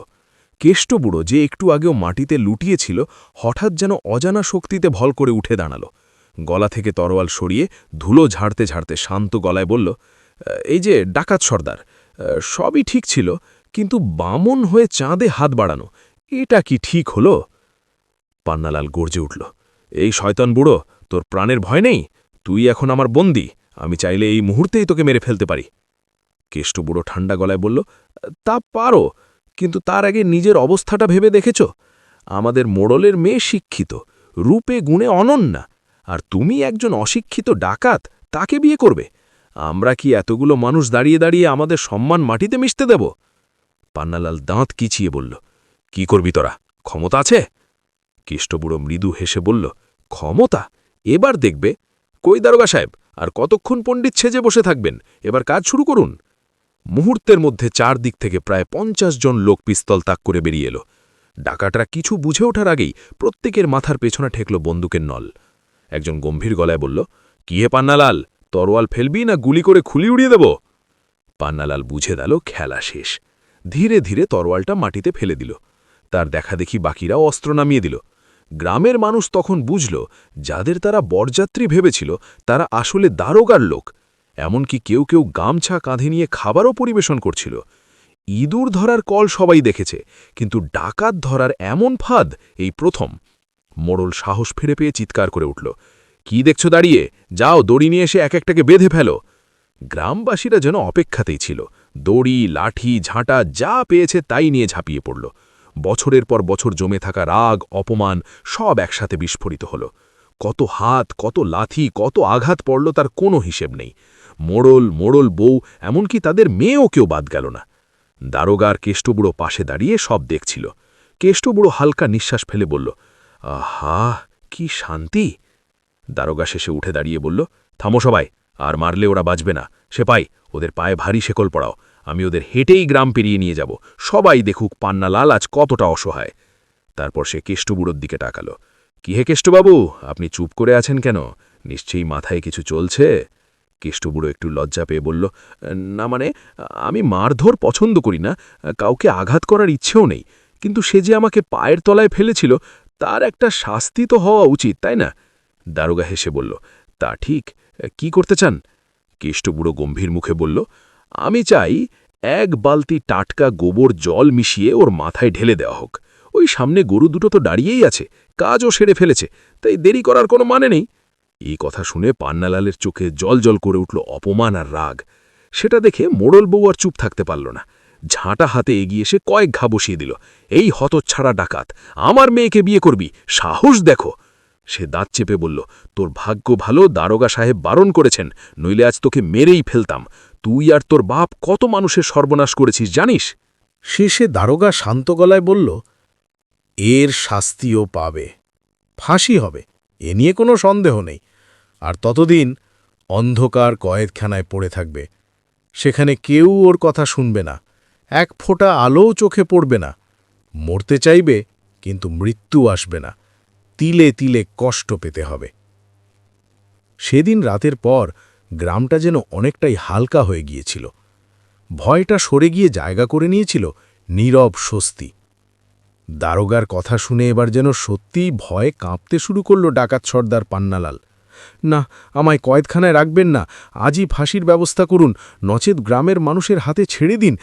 কেষ্টবুড়ো, যে একটু আগেও মাটিতে লুটিয়েছিল, হঠাৎ যেন অজানা শক্তিতে ভল করে উঠে দাঁড়াল। গলা থেকে তরোয়াল সরিয়ে ধুলো ঝাড়তে ঝাড়তে শান্ত গলায় বলল, এই যে ডাকাত সর্দার, সবই ঠিক ছিল, কিন্তু বামন হয়ে চাঁদে হাত বাড়ানো, এটা কি ঠিক হলো? পান্নালাল গর্জে উঠল। এই শয়তান বুড়ো, তোর প্রাণের ভয় নেই? তুই এখন আমার বন্দী, আমি চাইলে এই মুহূর্তেই তোকে মেরে ফেলতে পারি। কেষ্টবুড়ো ঠান্ডা গলায় বলল, তা পারো, কিন্তু তার আগে নিজের অবস্থাটা ভেবে দেখেছ? আমাদের মোড়লের মেয়ে শিক্ষিত, রূপে গুণে অনন্যা, আর তুমি একজন অশিক্ষিত ডাকাত, তাকে বিয়ে করবে? আমরা কি এতগুলো মানুষ দাঁড়িয়ে দাঁড়িয়ে আমাদের সম্মান মাটিতে মিশতে দেব? পান্নালাল দাঁত কিচিয়ে বলল, কি করবি তোরা? ক্ষমতা আছে? কেষ্টবুড়ো মৃদু হেসে বলল, ক্ষমতা? এবার দেখবে। কই দারোগা সাহেব, আর কতক্ষণ পণ্ডিত সেজে বসে থাকবেন? এবার কাজ শুরু করুন। মুহূর্তের মধ্যে চারদিক থেকে প্রায় 50 জন লোক পিস্তল তাক করে বেরিয়ে এলো। ডাকাতরা কিছু বুঝে ওঠার আগেই প্রত্যেকের মাথার পেছনে ঠেকল বন্দুকের নল। একজন গম্ভীর গলায় বলল, কি হে পান্নালাল, তরোয়াল ফেলবি না গুলি করে খুলি উড়িয়ে দেব? পান্নালাল বুঝে দিল খেলা শেষ। ধীরে ধীরে তরোয়ালটা মাটিতে ফেলে দিল। তার দেখা দেখি বাকিরাও অস্ত্র নামিয়ে দিল। গ্রামের মানুষ তখন বুঝল, যাদের তারা বরযাত্রী ভেবেছিল তারা আসলে দারোগার লোক। এমনকি কেউ কেউ গামছা কাঁধে নিয়ে খাবারও পরিবেশন করছিল। ইঁদুর ধরার কল সবাই দেখেছে, কিন্তু ডাকাত ধরার এমন ফাঁদ এই প্রথম। মোড়ল সাহস ফিরে পেয়ে চিৎকার করে উঠল, কি দেখছ দাঁড়িয়ে? যাও, দড়ি নিয়ে এসে এক একটাকে বেঁধে ফেলো। গ্রামবাসীরা যেন অপেক্ষাতেই ছিল। দড়ি, লাঠি, ঝাঁটা যা পেয়েছে তাই নিয়ে ঝাঁপিয়ে পড়ল। বছরের পর বছর জমে থাকা রাগ, অপমান সব একসাথে বিস্ফোরিত হল। কত হাত, কত লাথি, কত আঘাত পড়ল তার কোনো হিসেব নেই। মোড়ল বউ, এমনকি তাদের মেয়েও কেউ বাদ গেল না। দারোগার কেষ্টবুড়ো পাশে দাঁড়িয়ে সব দেখছিল। কেষ্টবুড়ো হালকা নিঃশ্বাস ফেলে বলল, আহা, কি শান্তি। দারোগা শেষে উঠে দাঁড়িয়ে বলল, থামো সবাই, আর মারলে ওরা বাঁচবে না। সেপাই, ওদের পায়ে ভারী শেকল পড়াও। আমি ওদের হেঁটেই গ্রাম পেরিয়ে নিয়ে যাব। সবাই দেখুক পান্নালাল আজ কতটা অসহায়। তারপর সে কেষ্টবুড়োর দিকে তাকালো। কি হে কেষ্টবাবু, আপনি চুপ করে আছেন কেন? নিশ্চয়ই মাথায় কিছু চলছে। কেষ্টবুড়ো একটু লজ্জা পেয়ে বলল, না মানে, আমি মারধর পছন্দ করি না, কাউকে আঘাত করার ইচ্ছেও নেই, কিন্তু সে যে আমাকে পায়ের তলায় ফেলেছিল, তার একটা শাস্তি তো হওয়া উচিত, তাই না? দারোগা হেসে বলল, তা ঠিক, কি করতে চান? কেষ্টবুড়ো গম্ভীর মুখে বলল, আমি চাই 1 বালতি টাটকা গোবর জল মিশিয়ে ওর মাথায় ঢেলে দেওয়া হোক। ওই সামনে গরু দুটো তো দাঁড়িয়েই আছে, কাজও সেরে ফেলেছে, তাই দেরি করার কোনো মানে নেই। এই কথা শুনে পান্নালালের চোখে জল করে উঠল অপমান আর রাগ। সেটা দেখে মোড়ল বউ আর চুপ থাকতে পারল না। ঝাঁটা হাতে এগিয়ে এসে কয়েক ঘা বসিয়ে দিল। এই হতচ্ছাড়া ডাকাত, আমার মেয়েকে বিয়ে করবি? সাহস দেখো! সে দাঁত চেপে বলল, তোর ভাগ্য ভালো দারোগা সাহেব বারণ করেছেন, নইলে আজ তোকে মেরেই ফেলতাম। তুই আর তোর বাপ কত মানুষের সর্বনাশ করেছিস জানিস? শেষে দারোগা শান্ত গলায় বলল, এর শাস্তিও পাবে, ফাঁসি হবে, এ নিয়ে কোনো সন্দেহ নেই। আর ততদিন অন্ধকার কয়েদখানায় পড়ে থাকবে। সেখানে কেউ ওর কথা শুনবে না, এক ফোঁটা আলোও চোখে পড়বে না। মরতে চাইবে কিন্তু মৃত্যু আসবে না, তিলে তিলে কষ্ট পেতে হবে। সেদিন রাতের পর গ্রামটা যেন অনেকটাই হালকা হয়ে গিয়েছিল। ভয়টা সরে গিয়ে জায়গা করে নিয়েছিল নীরব স্বস্তি। দারোগার কথা শুনে এবার যেন সত্যিই ভয়ে কাঁপতে শুরু করল ডাকাত সর্দার পান্নালাল। না, আমায় কয়েদখানায় রাখবেন না, আজই ফাঁসির ব্যবস্থা করুন, নচেত গ্রামের মানুষের হাতে ছেড়ে দিন,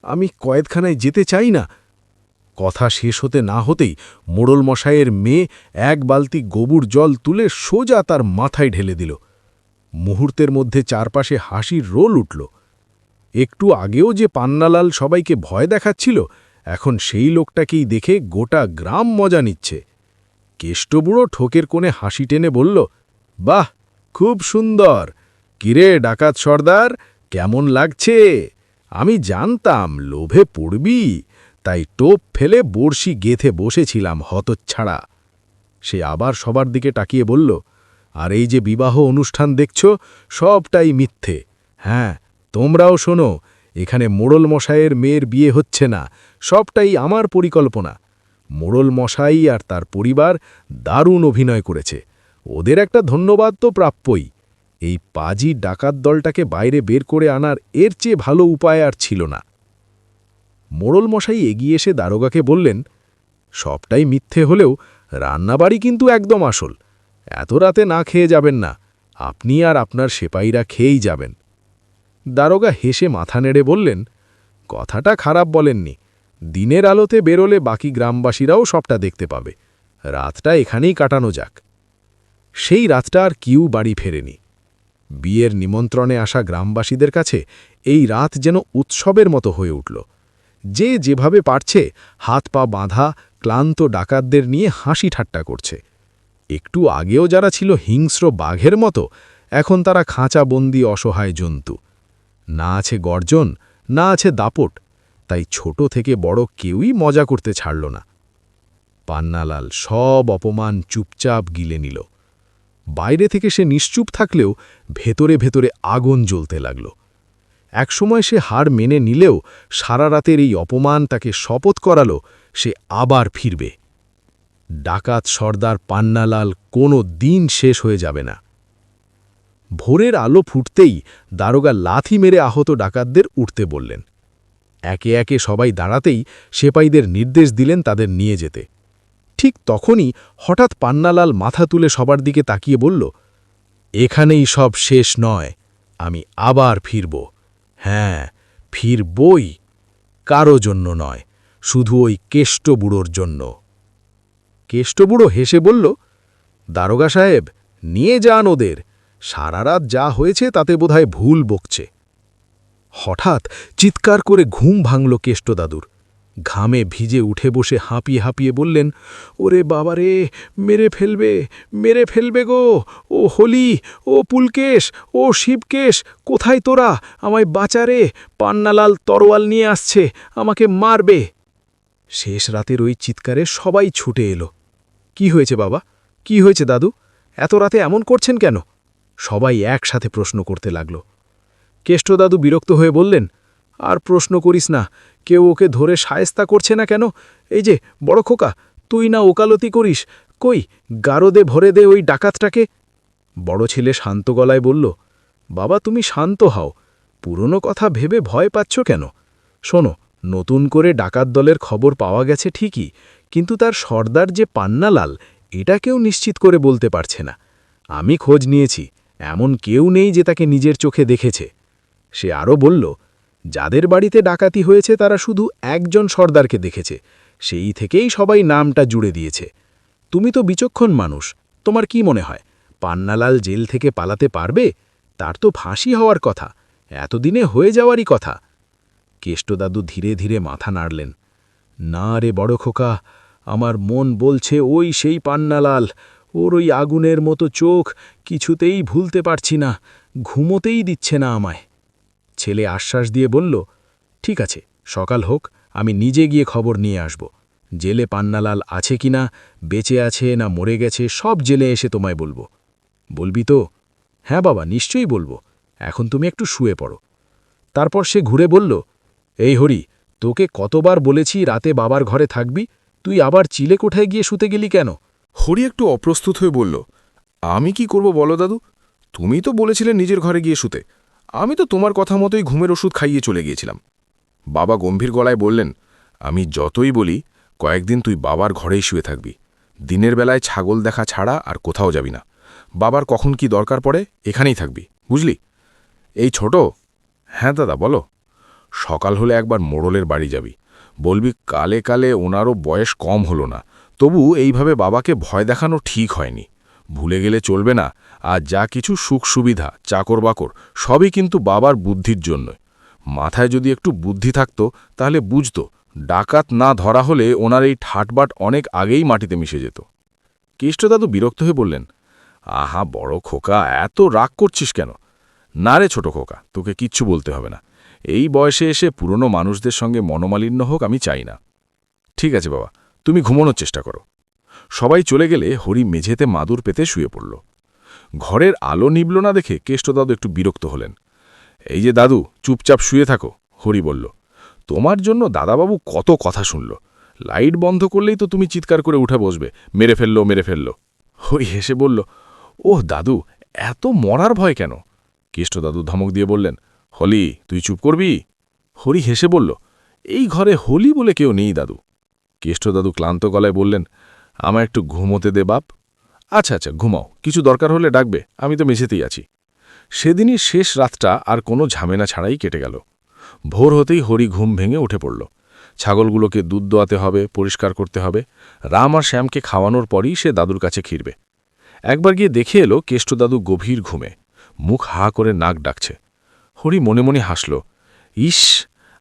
আমি কয়েদখানায় যেতে চাই না। কথা শেষ হতে না হতেই মোড়ল মশাইয়ের মেয়ে এক বালতি গোবর জল তুলে সোজা তার মাথায় ঢেলে দিল। মুহূর্তের মধ্যে চারপাশে হাসির রোল উঠল। একটু আগেও যে পান্নালাল সবাইকে ভয় দেখাচ্ছিল, এখন সেই লোকটাকেই দেখে গোটা গ্রাম মজা নিচ্ছে। কেষ্টবুড়ো ঠোকের কোণে হাসি টেনে বলল, বাহ, খুব সুন্দর। কিরে ডাকাত সর্দার, কেমন লাগছে? আমি জানতাম লোভে পড়বি, তাই টোপ ফেলে বড়শি গেথে বসেছিলাম হতচ্ছাড়া। সে আবার সবার দিকে তাকিয়ে বলল, আর এই যে বিবাহ অনুষ্ঠান দেখছ, সবটাই মিথ্যে। হ্যাঁ, তোমরাও শোনো, এখানে মোড়ল মশাইয়ের মেয়ের বিয়ে হচ্ছে না, সবটাই আমার পরিকল্পনা। মোড়ল মশাই আর তার পরিবার দারুণ অভিনয় করেছে, ওদের একটা ধন্যবাদ তো প্রাপ্যই। এই পাজি ডাকাত দলটাকে বাইরে বের করে আনার এর চেয়ে ভালো উপায় আর ছিল না। মোড়ল মশাই এগিয়ে এসে দারোগাকে বললেন, সবটাই মিথ্যে হলেও রান্নাবাড়ি কিন্তু একদম আসল। এত রাতে না খেয়ে যাবেন না, আপনি আর আপনার সেপাইরা খেয়েই যাবেন। দারোগা হেসে মাথা নেড়ে বললেন, কথাটা খারাপ বলেননি, দিনের আলোতে বেরোলে বাকি গ্রামবাসীরাও সবটা দেখতে পাবে, রাতটা এখানেই কাটানো যাক। সেই রাতটা আর কেউ বাড়ি ফেরেনি। বিয়ের নিমন্ত্রণে আসা গ্রামবাসীদের কাছে এই রাত যেন উৎসবের মতো হয়ে উঠল। যে যেভাবে পারছে হাত পা বাঁধা ক্লান্ত ডাকাতদের নিয়ে হাসি ঠাট্টা করছে। একটু আগেও যারা ছিল হিংস্র বাঘের মতো, এখন তারা খাঁচাবন্দি অসহায় জন্তু। না আছে গর্জন, না আছে দাপট, তাই ছোট থেকে বড় কেউই মজা করতে ছাড়ল না। পান্নালাল সব অপমান চুপচাপ গিলে নিল। বাইরে থেকে সে নিশ্চুপ থাকলেও ভেতরে ভেতরে আগুন জ্বলতে লাগল। একসময় সে হার মেনে নিলেও সারা রাতের এই অপমান তাকে শপথ করালো সে আবার ফিরবে। ডাকাত সর্দার পান্নালাল কোনো দিন শেষ হয়ে যাবে না। ভোরের আলো ফুটতেই দারোগা লাথি মেরে আহত ডাকাতদের উঠতে বললেন। একে একে সবাই দাঁড়াতেই সেপাইদের নির্দেশ দিলেন তাদের নিয়ে যেতে। ঠিক তখনই হঠাৎ পান্নালাল মাথা তুলে সবার দিকে তাকিয়ে বলল, এখানেই সব শেষ নয়, আমি আবার ফিরব। হ্যাঁ, ফিরবই, কারো জন্য নয়, শুধু ওই কেষ্টবুড়োর জন্য। কেষ্টবুড়ো হেসে বলল, দারোগা সাহেব, নিয়ে যান ওদের, সারা রাত যা হয়েছে তাতে বোধহয় ভুল বকছে। হঠাৎ চিৎকার করে ঘুম ভাঙল কেষ্টদাদুর। ঘামে ভিজে উঠে বসে হাঁপিয়ে হাঁপিয়ে বললেন, ওরে বাবারে, মেরে ফেলবে, মেরে ফেলবে গো, ও হলি, ও পুলকেশ, ও শিবকেশ, কোথায় তোরা? আমায় বাঁচারে, পান্নালাল তরোয়াল নিয়ে আসছে, আমাকে মারবে। শেষ রাতের ওই চিৎকারে সবাই ছুটে এলো। কি হয়েছে বাবা, কি হয়েছে দাদু, এত রাতে এমন করছেন কেন? সবাই একসাথে প্রশ্ন করতে লাগল। কেষ্টদাদু বিরক্ত হয়ে বললেন, আর প্রশ্ন করিস না, কেউ ওকে ধরে শায়েস্তা করছে না কেন? এই যে বড় খোকা, তুই না ওকালতি করিস, কই গারদে ভরে দে ওই ডাকাতটাকে। বড় ছেলে শান্ত গলায় বলল, বাবা তুমি শান্ত হও, পুরনো কথা ভেবে ভয় পাচ্ছ কেন? শোনো, নতুন করে ডাকাত দলের খবর পাওয়া গেছে ঠিকই, কিন্তু তার সর্দার যে পান্নালাল, এটা কেউ নিশ্চিত করে বলতে পারছে না। আমি খোঁজ নিয়েছি, এমন কেউ নেই যে তাকে নিজের চোখে দেখেছে। সে আরও বলল, যাদের বাড়িতে ডাকাতি হয়েছে তারা শুধু একজন সর্দারকে দেখেছে, সেই থেকেই সবাই নামটা জুড়ে দিয়েছে। তুমি তো বিচক্ষণ মানুষ, তোমার কি মনে হয় পান্নালাল জেল থেকে পালাতে পারবে? তার তো ফাঁসি হওয়ার কথা, এতদিনে হয়ে যাওয়ারই কথা। কেষ্টদাদু ধীরে ধীরে মাথা নাড়লেন। না রে বড় খোকা, আমার মন বলছে ওই সেই পান্নালাল, ওর ওই আগুনের মতো চোখ কিছুতেই ভুলতে পারছি না, ঘুমোতেই দিচ্ছে না আমায়। ছেলে আশ্বাস দিয়ে বলল, ঠিক আছে, সকাল হোক, আমি নিজে গিয়ে খবর নিয়ে আসব। জেলে পান্নালাল আছে কিনা, বেঁচে আছে না মরে গেছে, সব জেলে এসে তোমায় বলবো। বলবি তো? হ্যাঁ বাবা, নিশ্চয়ই বলবো, এখন তুমি একটু শুয়ে পড়ো। তারপর সে ঘুরে বলল, এই হরি, তোকে কতবার বলেছি রাতে বাবার ঘরে থাকবি, তুই আবার চিলে কোঠায় গিয়ে শুতে গেলি কেন? হরি একটু অপ্রস্তুত হয়ে বলল, আমি কি করব বলো দাদু? তুমি তো বলেছিলে নিজের ঘরে গিয়ে শুতে। আমি তো তোমার কথা মতোই ঘুমের ওষুধ খাইয়ে চলে গিয়েছিলাম। বাবা গম্ভীর গলায় বললেন, আমি যতই বলি কয়েকদিন তুই বাবার ঘরেই শুয়ে থাকবি। দিনের বেলায় ছাগল দেখা ছাড়া আর কোথাও যাবি না। বাবার কখন কি দরকার পড়ে এখানেই থাকবি, বুঝলি? এই ছোট। হ্যাঁ দাদা বলো। সকাল হলে একবার মোড়লের বাড়ি যাবি। বলবি কালে কালে ওনারও বয়স কম হলো না, তবু এইভাবে বাবাকে ভয় দেখানো ঠিক হয়নি। ভুলে গেলে চলবে না। আর যা কিছু সুখ সুবিধা চাকর বাকর সবই কিন্তু বাবার বুদ্ধির জন্য। মাথায় যদি একটু বুদ্ধি থাকত তাহলে বুঝতো ডাকাত না ধরা হলে ওনার এই ঠাটবাট অনেক আগেই মাটিতে মিশে যেত। কেষ্টদাদু বিরক্ত হয়ে বললেন, আহা বড় খোকা, এত রাগ করছিস কেন? না রে ছোট খোকা, তোকে কিচ্ছু বলতে হবে না। এই বয়সে এসে পুরনো মানুষদের সঙ্গে মনোমালিন্য হোক আমি চাই না। ঠিক আছে বাবা, তুমি ঘুমানোর চেষ্টা করো। সবাই চলে গেলে হরি মেঝেতে মাদুর পেতে শুয়ে পড়ল। ঘরের আলো নিবল না দেখে কেষ্টদাদু একটু বিরক্ত হলেন। এই যে দাদু, চুপচাপ শুয়ে থাকো, হরি বলল। তোমার জন্য দাদাবাবু কত কথা শুনল। লাইট বন্ধ করলেই তো তুমি চিৎকার করে উঠে বসবে, মেরে ফেললো মেরে ফেললো। হরি হেসে বলল, ওহ দাদু, এত মরার ভয় কেন? কেষ্টদাদু ধমক দিয়ে বললেন, হলি তুই চুপ করবি? হরি হেসে বলল, এই ঘরে হলি বলে কেউ নেই দাদু। কেষ্টদাদু ক্লান্ত গলায় বললেন, আমার একটু ঘুমোতে দে বাপ। আচ্ছা আচ্ছা ঘুমাও, কিছু দরকার হলে ডাকবে, আমি তো মেঝেতেই আছি। সেদিনই শেষ রাতটা আর কোনো ঝামেলা ছাড়াই কেটে গেল। ভোর হতেই হরি ঘুম ভেঙে উঠে পড়ল। ছাগলগুলোকে দুধ দোয়াতে হবে, পরিষ্কার করতে হবে। রাম আর শ্যামকে খাওয়ানোর পরই সে দাদুর কাছে ফিরবে। একবার গিয়ে দেখে এলো কেষ্টদাদু গভীর ঘুমে, মুখ হা করে নাক ডাকছে। হরি মনে মনে হাসল, ইস,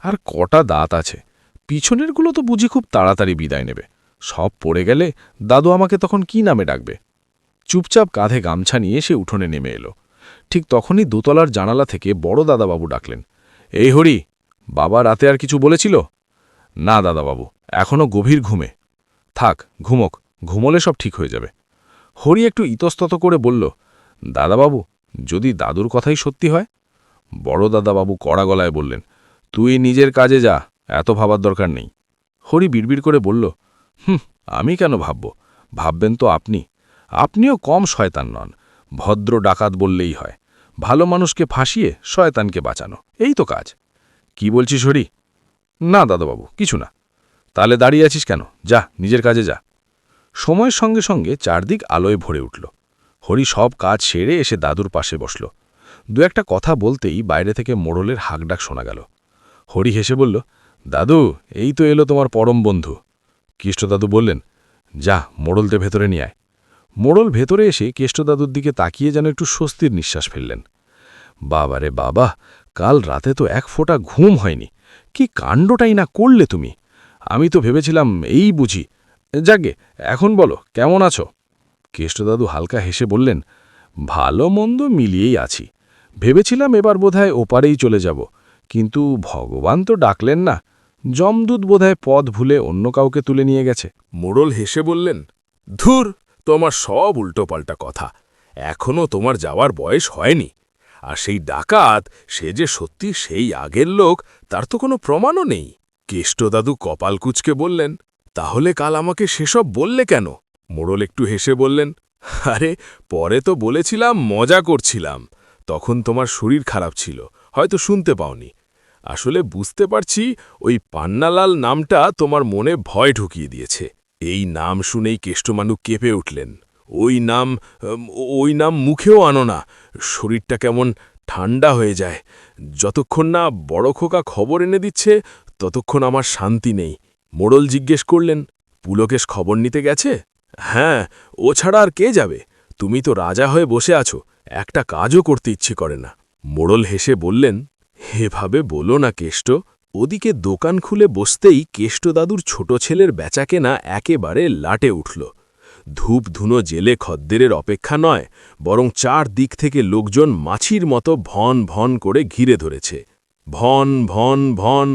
আর কটা দাঁত আছে, পিছনেরগুলো তো বুঝি খুব তাড়াতাড়ি বিদায় নেবে। সব পড়ে গেলে দাদু আমাকে তখন কি নামে ডাকবে? চুপচাপ কাঁধে গামছা নিয়ে সে উঠোনে নেমে এলো। ঠিক তখনই দোতলার জানালা থেকে বড় দাদাবাবু ডাকলেন, এই হরি, বাবা রাতে আর কিছু বলেছিল? না দাদাবাবু, এখনও গভীর ঘুমে। থাক ঘুমোক, ঘুমোলে সব ঠিক হয়ে যাবে। হরি একটু ইতস্তত করে বলল, দাদাবাবু, যদি দাদুর কথাই সত্যি হয়? বড় দাদাবাবু কড়া গলায় বললেন, তুই নিজের কাজে যা, এত ভাবার দরকার নেই। হরি বিড়বিড় করে বলল, আমি কেন ভাবব? ভাববেন তো আপনি। আপনিও কম শয়তান নন। ভদ্র ডাকাত বললেই হয়। ভালো মানুষকে ফাঁসিয়ে শয়তানকে বাঁচানো, এই তো কাজ। কি বলছিস হরি? না দাদাবাবু, কিছু না। তাহলে দাঁড়িয়ে আছিস কেন? যা, নিজের কাজে যা। সময়ের সঙ্গে সঙ্গে চারদিক আলোয় ভরে উঠল। হরি সব কাজ সেরে এসে দাদুর পাশে বসল। দু একটা কথা বলতেই বাইরে থেকে মোড়লের হাঁকডাক শোনা গেল। হরি হেসে বলল, দাদু, এই তো এলো তোমার পরম বন্ধু। কেষ্টদাদু বললেন, যা মোড়লতে ভেতরে নিয়ে আয়। মোড়ল ভেতরে এসে কেষ্টদাদুর দিকে তাকিয়ে যেন একটু স্বস্তির নিঃশ্বাস ফেললেন। বাবারে বাবা, কাল রাতে তো এক ফোঁটা ঘুম হয়নি। কি কাণ্ডটাই না করলে তুমি! আমি তো ভেবেছিলাম এই বুঝি। যাগে, এখন বলো কেমন আছো? কেষ্টদাদু হালকা হেসে বললেন, ভালো মন্দ মিলিয়েই আছি। ভেবেছিলাম এবার বোধহয় ওপারেই চলে যাব, কিন্তু ভগবান তো ডাকলেন না। যমদূত বোধহয় পথ ভুলে অন্য কাউকে তুলে নিয়ে গেছে। মোড়ল হেসে বললেন, ধুর, তোমার সব উল্টোপাল্টা কথা। এখনও তোমার যাওয়ার বয়স হয়নি। আর সেই ডাকাত, সে যে সত্যি সেই আগের লোক, তার তো কোনো প্রমাণও নেই। কেষ্টদাদু কপাল কুঁচকে বললেন, তাহলে কাল আমাকে সেসব বললে কেন? মোড়ল একটু হেসে বললেন, আরে পরে তো বলেছিলাম, মজা করছিলাম। তখন তোমার শরীর খারাপ ছিল, হয়তো শুনতে পাওনি। আসলে বুঝতে পারছি ওই পান্নালাল নামটা তোমার মনে ভয় ঢুকিয়ে দিয়েছে। এই নাম শুনেই কেষ্টমানু কেঁপে উঠলেন। ওই নাম মুখেও আনো না, শরীরটা কেমন ঠান্ডা হয়ে যায়। যতক্ষণ না বড় খোকা খবর এনে দিচ্ছে, ততক্ষণ আমার শান্তি নেই। মোড়ল জিজ্ঞেস করলেন, পুলকেশ খবর নিতে গেছে? হ্যাঁ, ও ছাড়া আর কে যাবে? তুমি তো রাজা হয়ে বসে আছো, একটা কাজও করতে ইচ্ছে করে না। মোড়ল হেসে বললেন, এভাবে বলো না কেষ্ট। ওদিকে দোকান খুলে বসতেই কেষ্টদাদুর ছোট ছেলের বেচাকেনা একেবারে লাটে উঠল। ধূপ ধুনো জেলে খদ্দেরের অপেক্ষা নয়, বরং চার দিক থেকে লোকজন মাছির মতো ভন ভন করে ঘিরে ধরেছে। ভন ভন ভন,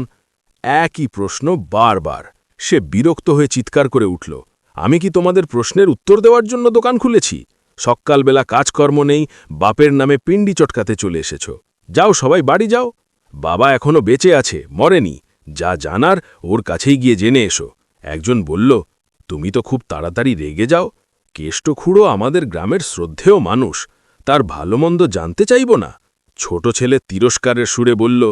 একই প্রশ্ন বারবার। সে বিরক্ত হয়ে চিৎকার করে উঠল, আমি কি তোমাদের প্রশ্নের উত্তর দেওয়ার জন্য দোকান খুলেছি? সকালবেলা কাজকর্ম নেই, বাপের নামে পিণ্ডি চটকাতে চলে এসেছ। যাও সবাই বাড়ি যাও। বাবা এখনো বেঁচে আছে, মরেনি। যা জানার ওর কাছেই গিয়ে জেনে এসো। একজন বলল, তুমি তো খুব তাড়াতাড়ি রেগে যাও। কেষ্টখুড়ো আমাদের গ্রামের শ্রদ্ধেয় মানুষ, তার ভালোমন্দ জানতে চাইব না? ছোট ছেলে তিরস্কারের সুরে বলল,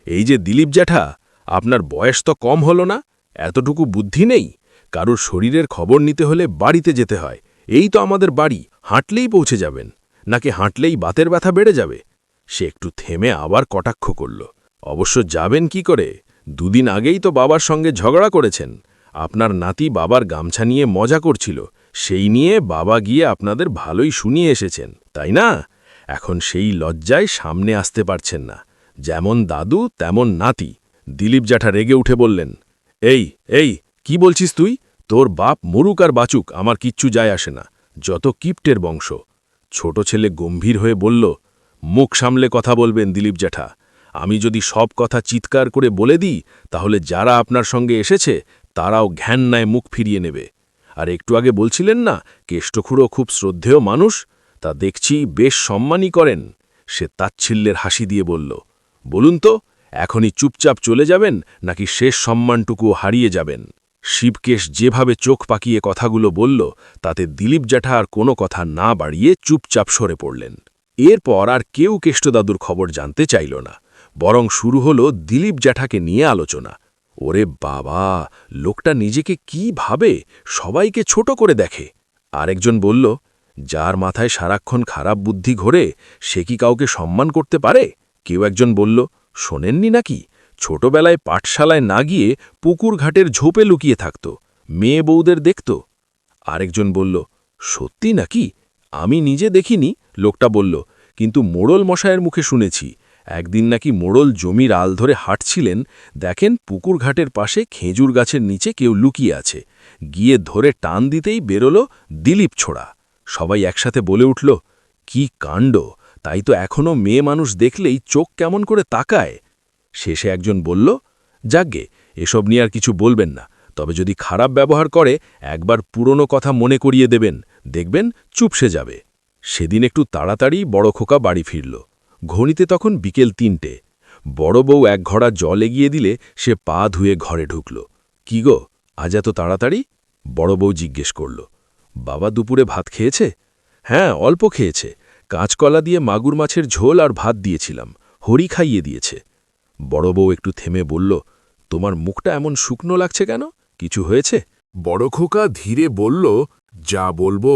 এই যে দিলীপ জ্যাঠা, আপনার বয়স তো কম হল না? এতটুকু বুদ্ধি নেই? কারোর শরীরের খবর নিতে হলে বাড়িতে যেতে হয়। এই তো আমাদের বাড়ি, হাঁটলেই পৌঁছে যাবেন, নাকি হাঁটলেই বাতের ব্যথা বেড়ে যাবে? সে একটু থেমে আবার কটাক্ষ করল, অবশ্য যাবেন কি করে? দুদিন আগেই তো বাবার সঙ্গে ঝগড়া করেছেন। আপনার নাতি বাবার গামছা নিয়ে মজা করছিল, সেই নিয়ে বাবা গিয়ে আপনাদের ভালোই শুনিয়ে এসেছেন, তাই না? এখন সেই লজ্জায় সামনে আসতে পারছেন না। যেমন দাদু তেমন নাতি। দিলীপ জ্যাঠা রেগে উঠে বললেন, এই এই কি বলছিস তুই? তোর বাপ মরুক আর বাচুক, আমার কিচ্ছু যায় আসে না, যত কিপ্টের বংশ। ছোট ছেলে গম্ভীর হয়ে বলল, মুখ সামলে কথা বলবেন দিলীপ জ্যাঠা। আমি যদি সব কথা চিৎকার করে বলে দিই, তাহলে যারা আপনার সঙ্গে এসেছে তারাও ঘ্যান্নায় মুখ ফিরিয়ে নেবে। আর একটু আগে বলছিলেন না কেষ্টখুড়ো খুব শ্রদ্ধেয় মানুষ, তা দেখছি বেশ সম্মানই করেন। সে তাচ্ছিল্যের হাসি দিয়ে বলল, বলুন তো, এখনই চুপচাপ চলে যাবেন নাকি শেষ সম্মানটুকু হারিয়ে যাবেন? শিবকেশ যেভাবে চোখ পাকিয়ে কথাগুলো বলল, তাতে দিলীপ জ্যাঠা আর কোনো কথা না বাড়িয়ে চুপচাপ সরে পড়লেন। এরপর আর কেউ কেষ্টদাদুর খবর জানতে চাইল না, বরং শুরু হলো দিলীপ জ্যাঠাকে নিয়ে আলোচনা। ওরে বাবা, লোকটা নিজেকে কি ভাবে, সবাইকে ছোট করে দেখে। আরেকজন বলল, যার মাথায় সারাক্ষণ খারাপ বুদ্ধি ঘোরে, সে কি কাউকে সম্মান করতে পারে? কেউ একজন বলল, শোনেননি নাকি, ছোটবেলায় পাঠশালায় না গিয়ে পুকুর ঘাটের ঝোপে লুকিয়ে থাকত, মেয়ে বউদের দেখত। আরেকজন বলল, সত্যি নাকি? আমি নিজে দেখিনি, লোকটা বলল, কিন্তু মোড়ল মশায়ের মুখে শুনেছি। একদিন নাকি মোড়ল জমির আল ধরে হাঁটছিলেন, দেখেন পুকুর ঘাটের পাশে খেজুর গাছের নিচে কেউ লুকিয়ে আছে। গিয়ে ধরে টান দিতেই বেরোল দিলীপ ছোড়া। সবাই একসাথে বলে উঠল, কি কাণ্ড! তাই তো এখনও মেয়ে মানুষ দেখলেই চোখ কেমন করে তাকায়। শেষে একজন বলল, যাগ্গে, এসব নিয়ে আর কিছু বলবেন না, তবে যদি খারাপ ব্যবহার করে একবার পুরনো কথা মনে করিয়ে দেবেন, দেখবেন চুপসে যাবে। সেদিন একটু তাড়াতাড়ি বড় খোকা বাড়ি ফিরল। ঘড়িতে তখন বিকেল ৩টে। বড় বউ এক ঘড়া জল এগিয়ে দিলে সে পা ধুয়ে ঘরে ঢুকল। কি গো, আজ এত তাড়াতাড়ি? বড় বউ জিজ্ঞেস করল। বাবা দুপুরে ভাত খেয়েছে? হ্যাঁ, অল্প খেয়েছে। কাঁচকলা দিয়ে মাগুর মাছের ঝোল আর ভাত দিয়েছিলাম, হরি খাইয়ে দিয়েছে। বড় বউ একটু থেমে বলল, তোমার মুখটা এমন শুকনো লাগছে কেন? কিছু হয়েছে? বড় খোকা ধীরে বলল, যা বলবো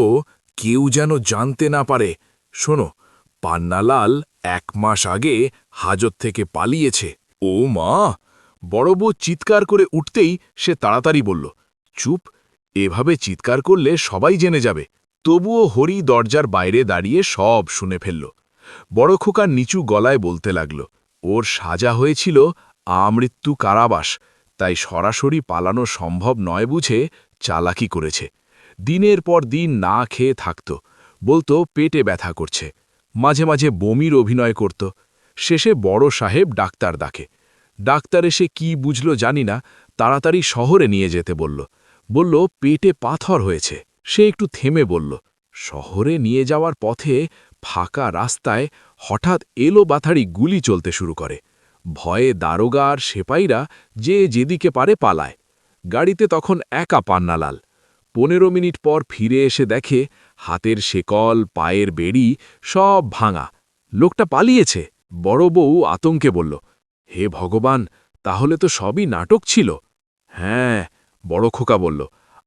কেউ যেন জানতে না পারে। শোনো, পান্নালাল ১ মাস আগে হাজত থেকে পালিয়েছে। ও মা! বড় বউ চিৎকার করে উঠতেই সে তাড়াতাড়ি বলল, চুপ, এভাবে চিৎকার করলে সবাই জেনে যাবে। তবুও হরি দরজার বাইরে দাঁড়িয়ে সব শুনে ফেলল। বড় খোকা নিচু গলায় বলতে লাগল, ওর সাজা হয়েছিল আমৃত্যু কারাবাস, তাই সরাসরি পালানো সম্ভব নয় বুঝে চালাকি করেছে। দিনের পর দিন না খেয়ে থাকত, বলতো পেটে ব্যথা করছে, মাঝে মাঝে বমির অভিনয় করত। শেষে বড় সাহেব ডাক্তার ডাকে। ডাক্তার এসে কি বুঝল জানি না, তাড়াতাড়ি শহরে নিয়ে যেতে বলল পেটে পাথর হয়েছে। সে একটু থেমে বলল, শহরে নিয়ে যাওয়ার পথে ফাঁকা রাস্তায় হঠাৎ এলো বাথাড়ি গুলি চলতে শুরু করে। ভয়ে দারোগা আর সেপাইরা যে যেদিকে পারে পালায়। গাড়িতে তখন একা পান্নালাল। ১৫ মিনিট পর ফিরে এসে দেখে হাতের শেকল, পায়ের বেড়ি সব ভাঙা। লোকটা পালিয়েছে। বড় বউ আতঙ্কে বলল, হে ভগবান, তাহলে তো সবই নাটক ছিল। হ্যাঁ, বড় খোকা বলল,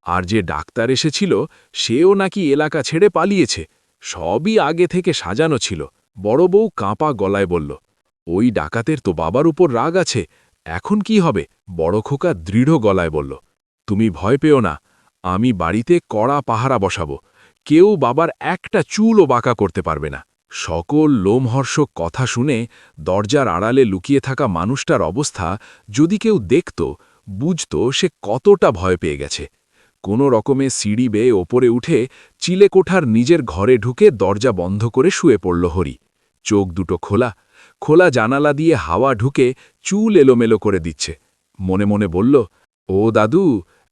আর যে ডাক্তার এসেছিল সেও নাকি এলাকা ছেড়ে পালিয়েছে। সবই আগে থেকে সাজানো ছিল। বড় বউ কাঁপা গলায় বলল, ওই ডাকাতের তো বাবার উপর রাগ আছে, এখন কি হবে? বড় খোকা দৃঢ় গলায় বলল, তুমি ভয় পেও না, আমি বাড়িতে কড়া পাহারা বসাবো, কেউ বাবার একটা চুলও বাঁকা করতে পারবে না। সকল লোমহর্ষক কথা শুনে দরজার আড়ালে লুকিয়ে থাকা মানুষটার অবস্থা যদি কেউ দেখত, বুঝত সে কতটা ভয় পেয়ে গেছে। কোনো রকমে সিঁড়ি বেয়ে ওপরে উঠে চিলেকোঠার নিজের ঘরে ঢুকে দরজা বন্ধ করে শুয়ে পড়ল হরি। চোখ দুটো খোলা, খোলা জানালা দিয়ে হাওয়া ঢুকে চুল এলোমেলো করে দিচ্ছে। মনে মনে বলল, ও দাদু,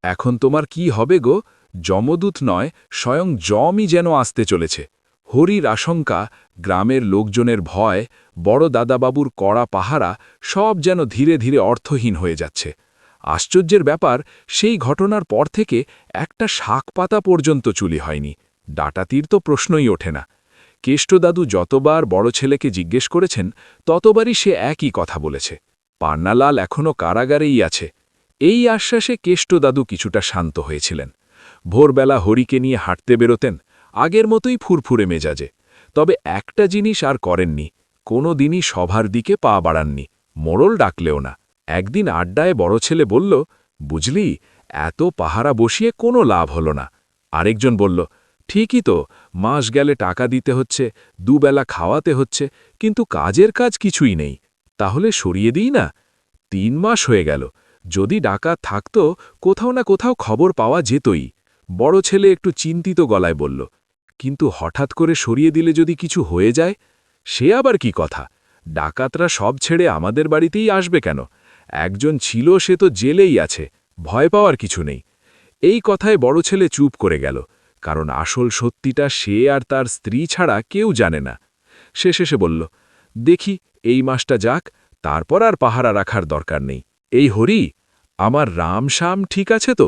এখন তোমার কি হবে গো? যমদূত নয়, স্বয়ং যমই যেন আসতে চলেছে। হরির আশঙ্কা, গ্রামের লোকজনের ভয়, বড় দাদাবাবুর কড়া পাহারা সব যেন ধীরে ধীরে অর্থহীন হয়ে যাচ্ছে। আশ্চর্যের ব্যাপার, সেই ঘটনার পর থেকে একটা শাক পাতা পর্যন্ত চুলি হয়নি। ডাটাতির তো প্রশ্নই ওঠে না। কেষ্টদাদু যতবার বড় ছেলেকে জিজ্ঞেস করেছেন, ততবারই সে একই কথা বলেছে, পান্নালাল এখনও কারাগারেই আছে। এই আশ্বাসে কেষ্টদাদু কিছুটা শান্ত হয়েছিলেন। ভোরবেলা হরিকে নিয়ে হাঁটতে বেরোতেন, আগের মতোই ফুরফুরে মেজাজে। তবে একটা জিনিস আর করেননি, কোনো দিনই সভার দিকে পা বাড়াননি, মোড়ল ডাকলেও না। একদিন আড্ডায় বড় ছেলে বলল, বুঝলি, এত পাহারা বসিয়ে কোনো লাভ হল না। আরেকজন বলল, ঠিকই তো, মাস গেলে টাকা দিতে হচ্ছে, দুবেলা খাওয়াতে হচ্ছে, কিন্তু কাজের কাজ কিছুই নেই। তাহলে সরিয়ে দিই না? 3 মাস হয়ে গেল, যদি ডাকাত থাকত কোথাও না কোথাও খবর পাওয়া যেতই। বড় ছেলে একটু চিন্তিত গলায় বলল, কিন্তু হঠাৎ করে সরিয়ে দিলে যদি কিছু হয়ে যায়? সে আবার কি কথা? ডাকাতরা সব ছেড়ে আমাদের বাড়িতেই আসবে কেন? একজন ছিল, সে তো জেলেই আছে, ভয় পাওয়ার কিছু নেই। এই কথায় বড় ছেলে চুপ করে গেল, কারণ আসল সত্যিটা সে আর তার স্ত্রী ছাড়া কেউ জানে না। সে শেষে বলল, দেখি এই মাসটা যাক, তারপর আর পাহারা রাখার দরকার নেই। এই হরি, আমার রাম শ্যাম ঠিক আছে তো?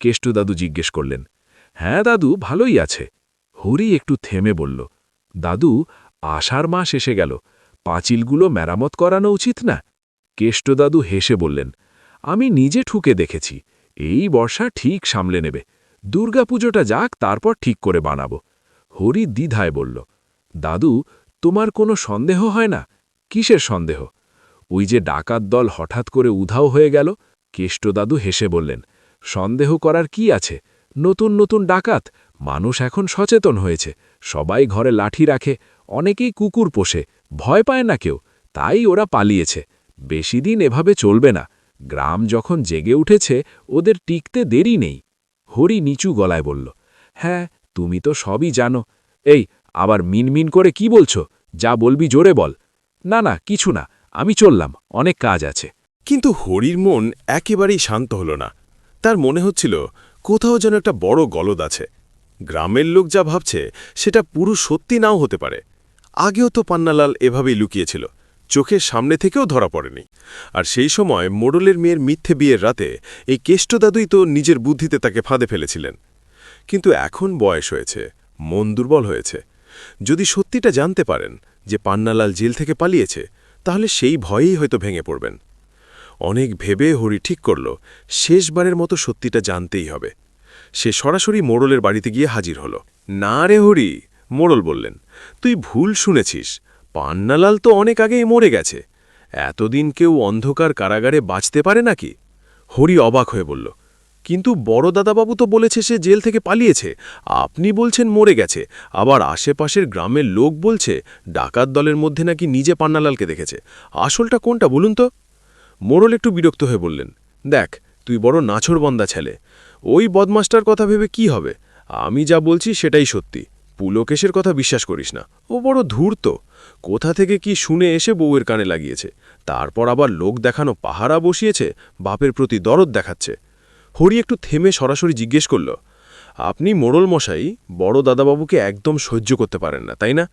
কেষ্টদাদু জিজ্ঞেস করলেন। হ্যাঁ দাদু, ভালোই আছে। হরি একটু থেমে বলল, দাদু, আষাঢ় মাস এসে গেল, পাঁচিলগুলো মেরামত করানো উচিত না? কেষ্টদাদু হেসে বললেন, আমি নিজে ঠুকে দেখেছি, এই বর্ষা ঠিক সামলে নেবে। দুর্গাপুজোটা যাক, তারপর ঠিক করে বানাবো। হরি দ্বিধায় বলল, দাদু, তোমার কোনো সন্দেহ হয় না? কিসের সন্দেহ? ওই যে ডাকাত দল হঠাৎ করে উধাও হয়ে গেল। কেষ্টদাদু হেসে বললেন, সন্দেহ করার কি আছে? নতুন নতুন ডাকাত, মানুষ এখন সচেতন হয়েছে, সবাই ঘরে লাঠি রাখে, অনেকেই কুকুর পোষে, ভয় পায় না কেউ, তাই ওরা পালিয়েছে। বেশি দিন এভাবে চলবে না। গ্রাম যখন জেগে উঠেছে, ওদের টিকতে দেরি নেই। হরি নিচু গলায় বলল, হ্যাঁ, তুমি তো সবই জানো। এই, আবার মিনমিন করে কি বলছো? যা বলবি জোরে বল। না না, কিছু না, আমি চললাম, অনেক কাজ আছে। কিন্তু হরির মন একেবারেই শান্ত হল না। তার মনে হচ্ছিল কোথাও যেন একটা বড় গলদ আছে। গ্রামের লোক যা ভাবছে সেটা পুরো সত্যি নাও হতে পারে। আগেও তো পান্নালাল এভাবেই লুকিয়েছিল, চোখের সামনে থেকেও ধরা পড়েনি। আর সেই সময় মোড়লের মেয়ের মিথ্যে বিয়ের রাতে এই কেষ্টদাদুই তো নিজের বুদ্ধিতে তাকে ফাঁদে ফেলেছিলেন। কিন্তু এখন বয়স হয়েছে, মন দুর্বল হয়েছে। যদি সত্যিটা জানতে পারেন যে পান্নালাল জেল থেকে পালিয়েছে, তাহলে সেই ভয়েই হয়তো ভেঙে পড়বেন। অনেক ভেবে হরি ঠিক করল, শেষবারের মতো সত্যিটা জানতেই হবে। সে সরাসরি মোড়লের বাড়িতে গিয়ে হাজির হল। না রে হরি, মোড়ল বললেন, তুই ভুল শুনেছিস, পান্নালাল তো অনেক আগেই মরে গেছে। এতদিন কেউ অন্ধকার কারাগারে বাঁচতে পারে নাকি? হরি অবাক হয়ে বলল, কিন্তু বড় দাদাবাবু তো বলেছে সে জেল থেকে পালিয়েছে, আপনি বলছেন মরে গেছে, আবার আশেপাশের গ্রামের লোক বলছে ডাকাত দলের মধ্যে নাকি নিজে পান্নালালকে দেখেছে। আসলটা কোনটা বলুন তো? মোড়ল একটু বিরক্ত হয়ে বললেন, দেখ, তুই বড় নাছোড়বন্দা ছেলে, ওই বদমাস্টার কথা ভেবে কি হবে? আমি যা বলছি সেটাই সত্যি। পুলকেশের কথা বিশ্বাস করিস না, ও বড় ধূর্ত। কোথা থেকে কি শুনে এসে বউয়ের কানে লাগিয়েছে, তারপর আবার লোক দেখানো পাহারা বসিয়েছে, বাপের প্রতি দরদ দেখাচ্ছে। হরি একটু থেমে সরাসরি জিজ্ঞেস করল, আপনি মোড়ল মশাই বড় দাদাবাবুকে একদম সহ্য করতে পারেন না, তাই না?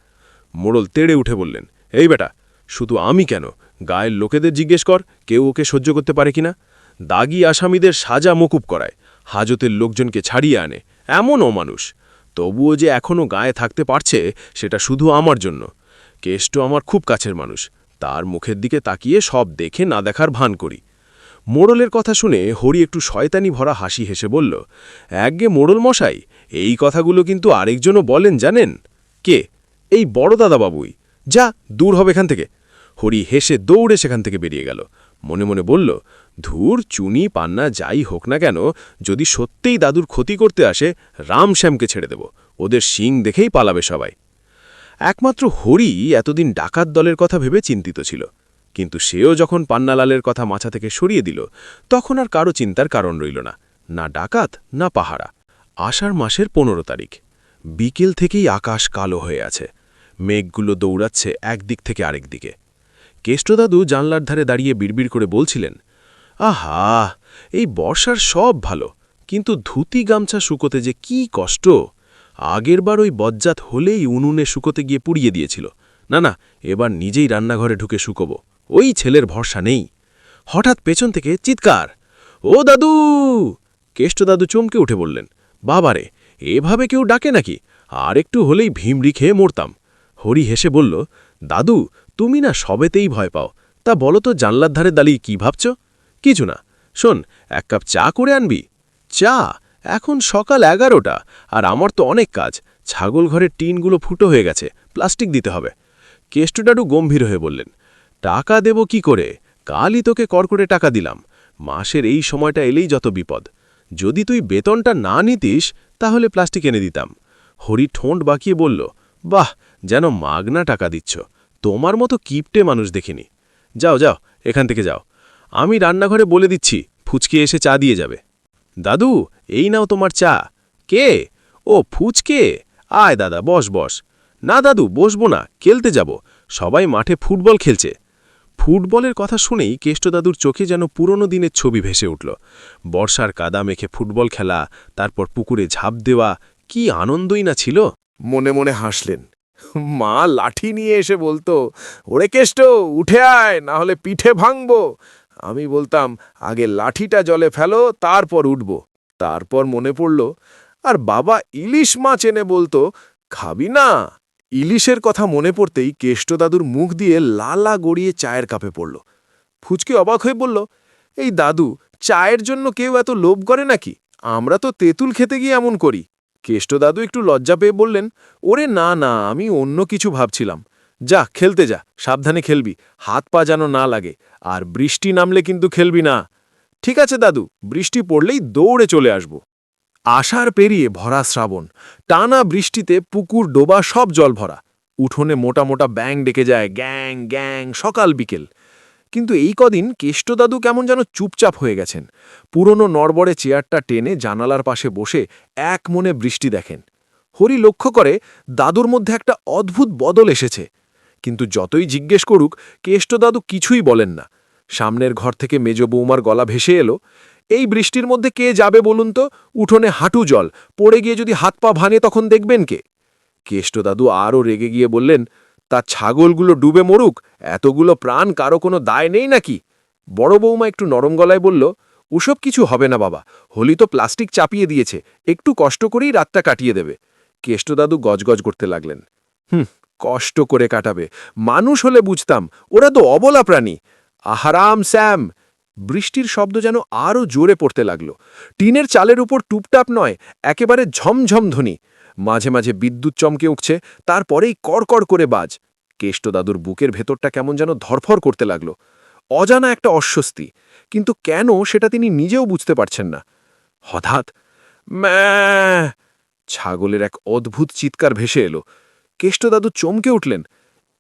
মোড়ল তেড়ে উঠে বললেন, এই বেটা, শুধু আমি কেন, গায়ের লোকেদের জিজ্ঞেস কর কেউ ওকে সহ্য করতে পারে কিনা। দাগি আসামিদের সাজা মকুব করায়, হাজতের লোকজনকে ছাড়িয়ে আনে, এমন অমানুষ। তবুও যে এখনও গায়ে থাকতে পারছে, সেটা শুধু আমার জন্য। কেষ্ট আমার খুব কাছের মানুষ, তার মুখের দিকে তাকিয়ে সব দেখে না দেখার ভান করি। মোড়লের কথা শুনে হরি একটু শয়তানি ভরা হাসি হেসে বলল, একগে মোড়ল মশাই, এই কথাগুলো কিন্তু আরেকজনও বলেন জানেন। কে? এই বড় দাদাবাবুই। যা, দূর হবে এখান থেকে। হরি হেসে দৌড়ে সেখান থেকে বেরিয়ে গেল। মনে মনে বলল, ধুর, চুনি পান্না যাই হোক না কেন, যদি সত্যিই দাদুর ক্ষতি করতে আসে, রামশ্যামকে ছেড়ে দেব, ওদের শিং দেখেই পালাবে সবাই। একমাত্র হরি এতদিন ডাকাত দলের কথা ভেবে চিন্তিত ছিল, কিন্তু সেও যখন পান্নালালের কথা মাথা থেকে সরিয়ে দিল, তখন আর কারো চিন্তার কারণ রইল না, না ডাকাত না পাহারা। আষাঢ় মাসের 15 তারিখ, বিকেল থেকেই আকাশ কালো হয়ে আছে, মেঘগুলো দৌড়াচ্ছে একদিক থেকে আরেক দিকে। কেষ্টদাদু জানলার ধারে দাঁড়িয়ে বিড়বিড় করে বলছিলেন, আহা, এই বর্ষার সব ভালো, কিন্তু ধুতি গামছা শুকোতে যে কি কষ্ট। আগেরবার ওই বজ্জাত হলেই উনুনে শুকোতে গিয়ে পুড়িয়ে দিয়েছিল। না না, এবার নিজেই রান্নাঘরে ঢুকে শুকোবো, ওই ছেলের ভরসা নেই। হঠাৎ পেছন থেকে চিৎকার। ও দাদু! কেষ্ট দাদু চমকে উঠে বললেন, বাবারে, এভাবে কেউ ডাকে নাকি? আর একটু হলেই ভিমড়ি খেয়ে মরতাম। হরি হেসে বলল, দাদু, তুমি না সবেতেই ভয় পাও। তা বলো তো জানলার ধারে দাঁড়িয়ে কি ভাবছ? কিছু না। শোন, এক কাপ চা করে আনবি? চা? এখন সকাল 11টা, আর আমার তো অনেক কাজ। ছাগল ঘরের টিনগুলো ফুটো হয়ে গেছে, প্লাস্টিক দিতে হবে। কেষ্টদাদু গম্ভীর হয়ে বললেন, টাকা দেব কি করে? কালই তোকে কড়কড়ে টাকা দিলাম। মাসের এই সময়টা এলেই যত বিপদ। যদি তুই বেতনটা না নিতিস তাহলে প্লাস্টিক এনে দিতাম। হরি ঠোঁট বাঁকিয়ে বলল, বাহ, যেন মাগনা টাকা দিচ্ছ। তোমার মতো কিপটে মানুষ দেখিনি। যাও যাও, এখান থেকে যাও। আমি রান্নাঘরে বলে দিচ্ছি, ফুচকে এসে চা দিয়ে যাবে। দাদু, এই নাও তোমার চা। কে? ও ফুচকে। আয় দাদা, বস বস। না দাদু, বসবো না, খেলতে যাব। সবাই মাঠে ফুটবল খেলছে। ফুটবলের কথা শুনেই কেষ্টদাদুর চোখে যেন পুরনো দিনের ছবি ভেসে উঠল। বর্ষার কাদা মেখে ফুটবল খেলা, তারপর পুকুরে ঝাঁপ দেওয়া, কি আনন্দই না ছিল। মনে মনে হাসলেন। মা লাঠি নিয়ে এসে বলতো, ওরে কেষ্ট, উঠে আয়, না হলে পিঠে ভাঙবো। আমি বলতাম, আগে লাঠিটা জলে ফেলো, তারপর উঠব। তারপর মনে পড়ল, আর বাবা ইলিশ মাছ এনে বলতো, খাবি না? ইলিশের কথা মনে পড়তেই কেষ্টদাদুর মুখ দিয়ে লালা গড়িয়ে চায়ের কাপে পড়ল। ফুচকি অবাক হয়ে বলল, এই দাদু, চায়ের জন্য কেউ এত লোভ করে নাকি? আমরা তো তেঁতুল খেতে গিয়ে এমন করি। কেষ্টদাদু একটু লজ্জা পেয়ে বললেন, ওরে না না, আমি অন্য কিছু ভাবছিলাম। যা, খেলতে যা, সাবধানে খেলবি, হাত পা যেন না লাগে। আর বৃষ্টি নামলে কিন্তু খেলবি না। ঠিক আছে দাদু, বৃষ্টি পড়লেই দৌড়ে চলে আসব। আষাঢ় পেরিয়ে ভরা শ্রাবণ, টানা বৃষ্টিতে পুকুর ডোবা সব জল ভরা। উঠোনে মোটা মোটা ব্যাং ডেকে যায়, গ্যাং গ্যাং, সকাল বিকেল। কিন্তু এই কদিন কেষ্টদাদু কেমন যেন চুপচাপ হয়ে গেছেন। পুরনো নড়বড়ে চেয়ারটা টেনে জানালার পাশে বসে এক মনে বৃষ্টি দেখেন। হরি লক্ষ্য করে দাদুর মধ্যে একটা অদ্ভুত বদল এসেছে। কিন্তু যতই জিজ্ঞেস করুক, কেষ্টদাদু কিছুই বলেন না। সামনের ঘর থেকে মেজ বৌমার গলা ভেসে এলো, এই বৃষ্টির মধ্যে কে যাবে বলুন তো? উঠোনে হাঁটু জল, পড়ে গিয়ে যদি হাত পা ভাঙে তখন দেখবেন কে? কেষ্টদাদু আরও রেগে গিয়ে বললেন, তা ছাগলগুলো ডুবে মরুক, এতগুলো প্রাণ কারো কোনো দায় নেই নাকি? বড় বৌমা একটু নরম গলায় বলল, ওসব কিছু হবে না বাবা, হোলি তো প্লাস্টিক চাপিয়ে দিয়েছে, একটু কষ্ট করেই রাতটা কাটিয়ে দেবে। কেষ্টদাদু গজগজ করতে লাগলেন, কষ্ট করে কাটাবে? মানুষ হলে বুঝতাম, ওরা তো অবলা প্রাণী। আহারাম স্যাম। বৃষ্টির শব্দ যেন আরও জোরে পড়তে লাগল। টিনের চালের উপর টুপটাপ নয়, একেবারে ঝমঝম ধ্বনি। মাঝে মাঝে বিদ্যুৎ চমকে উঠছে, তারপরেই কড়কড় করে বাজ। কেষ্টদাদুর বুকের ভেতরটা কেমন যেন ধরফর করতে লাগল। অজানা একটা অস্বস্তি, কিন্তু কেন সেটা তিনি নিজেও বুঝতে পারছেন না। হঠাৎ ম্যাঁ, ছাগলের এক অদ্ভুত চিৎকার ভেসে এলো। কেষ্টদাদু চমকে উঠলেন,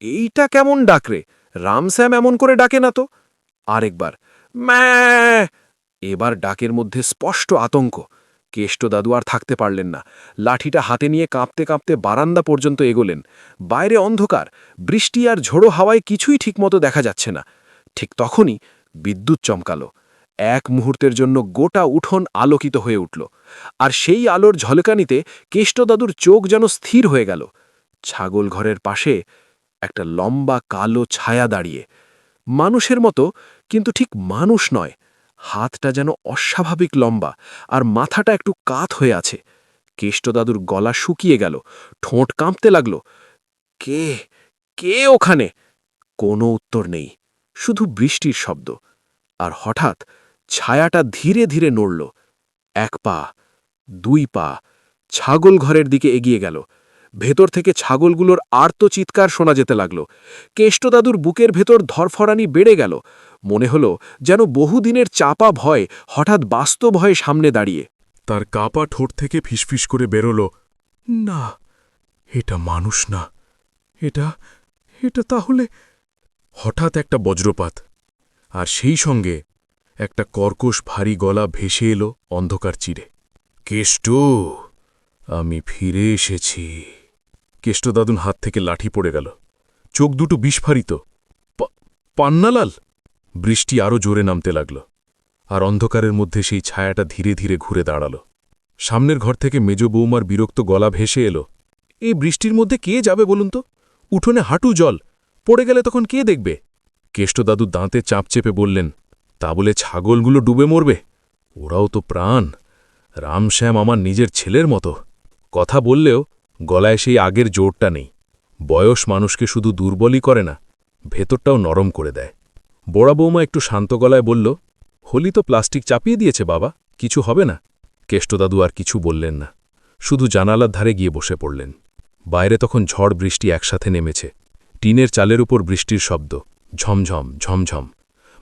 এইটা কেমন ডাকরে? রামস্যাম এমন করে ডাকে না তো। আরেকবার ম্যাঁ। এবার ডাকের মধ্যে স্পষ্ট আতঙ্ক। কেষ্টদাদু আর থাকতে পারলেন না। লাঠিটা হাতে নিয়ে কাঁপতে কাঁপতে বারান্দা পর্যন্ত এগোলেন। বাইরে অন্ধকার, বৃষ্টি আর ঝোড়ো হাওয়ায় কিছুই ঠিকমতো দেখা যাচ্ছে না। ঠিক তখনই বিদ্যুৎ চমকালো। এক মুহূর্তের জন্য গোটা উঠোন আলোকিত হয়ে উঠল। আর সেই আলোর ঝলকানিতে কেষ্টদাদুর চোখ যেন স্থির হয়ে গেল। ছাগল ঘরের পাশে একটা লম্বা কালো ছায়া দাঁড়িয়ে, মানুষের মতো, কিন্তু ঠিক মানুষ নয়। হাতটা যেন অস্বাভাবিক লম্বা, আর মাথাটা একটু কাত হয়ে আছে। কেষ্টদাদুর গলা শুকিয়ে গেল, ঠোঁট কাঁপতে লাগল। কে কে ওখানে? কোনো উত্তর নেই, শুধু বৃষ্টির শব্দ। আর হঠাৎ ছায়াটা ধীরে ধীরে নড়ল। এক পা, দুই পা, ছাগল ঘরের দিকে এগিয়ে গেল। ভেতর থেকে ছাগলগুলোর আর্ত চিৎকার শোনা যেতে লাগল। কেষ্টদাদুর বুকের ভেতর ধরফরানি বেড়ে গেল। মনে হল যেন বহুদিনের চাপা ভয় হঠাৎ বাস্তব হয়ে সামনে দাঁড়িয়ে। তার কাপা ঠোঁট থেকে ফিসফিস করে বেরোল, না, এটা মানুষ না, এটা এটা তাহলে। হঠাৎ একটা বজ্রপাত, আর সেই সঙ্গে একটা কর্কশ ভারী গলা ভেসে এলো অন্ধকার চিরে। কেষ্ট, আমি ফিরে এসেছি। কেষ্টদাদুর হাত থেকে লাঠি পড়ে গেল, চোখ দুটো বিস্ফারিত। পান্নালাল! বৃষ্টি আরও জোরে নামতে লাগল, আর অন্ধকারের মধ্যে সেই ছায়াটা ধীরে ধীরে ঘুরে দাঁড়াল। সামনের ঘর থেকে মেজ বৌমার বিরক্ত গলা ভেসে এলো, এই বৃষ্টির মধ্যে কে যাবে বলুন তো? উঠোনে হাঁটু জল, পড়ে গেলে তখন কে দেখবে? কেষ্টদাদু দাঁতে চাপ চেপে বললেন, তা বলে ছাগলগুলো ডুবে মরবে? ওরাও তো প্রাণ। রামশ্যাম আমার নিজের ছেলের মতো। কথা বললেও গলায় সেই আগের জোরটা নেই। বয়স মানুষকে শুধু দুর্বলই করে না, ভেতরটাও নরম করে দেয়। বড়া বৌমা একটু শান্ত গলায় বলল, হোলি তো প্লাস্টিক চাপিয়ে দিয়েছে বাবা, কিছু হবে না। কেষ্টদাদু আর কিছু বললেন না, শুধু জানালার ধারে গিয়ে বসে পড়লেন। বাইরে তখন ঝড় বৃষ্টি একসাথে নেমেছে। টিনের চালের উপর বৃষ্টির শব্দ, ঝমঝম ঝমঝম।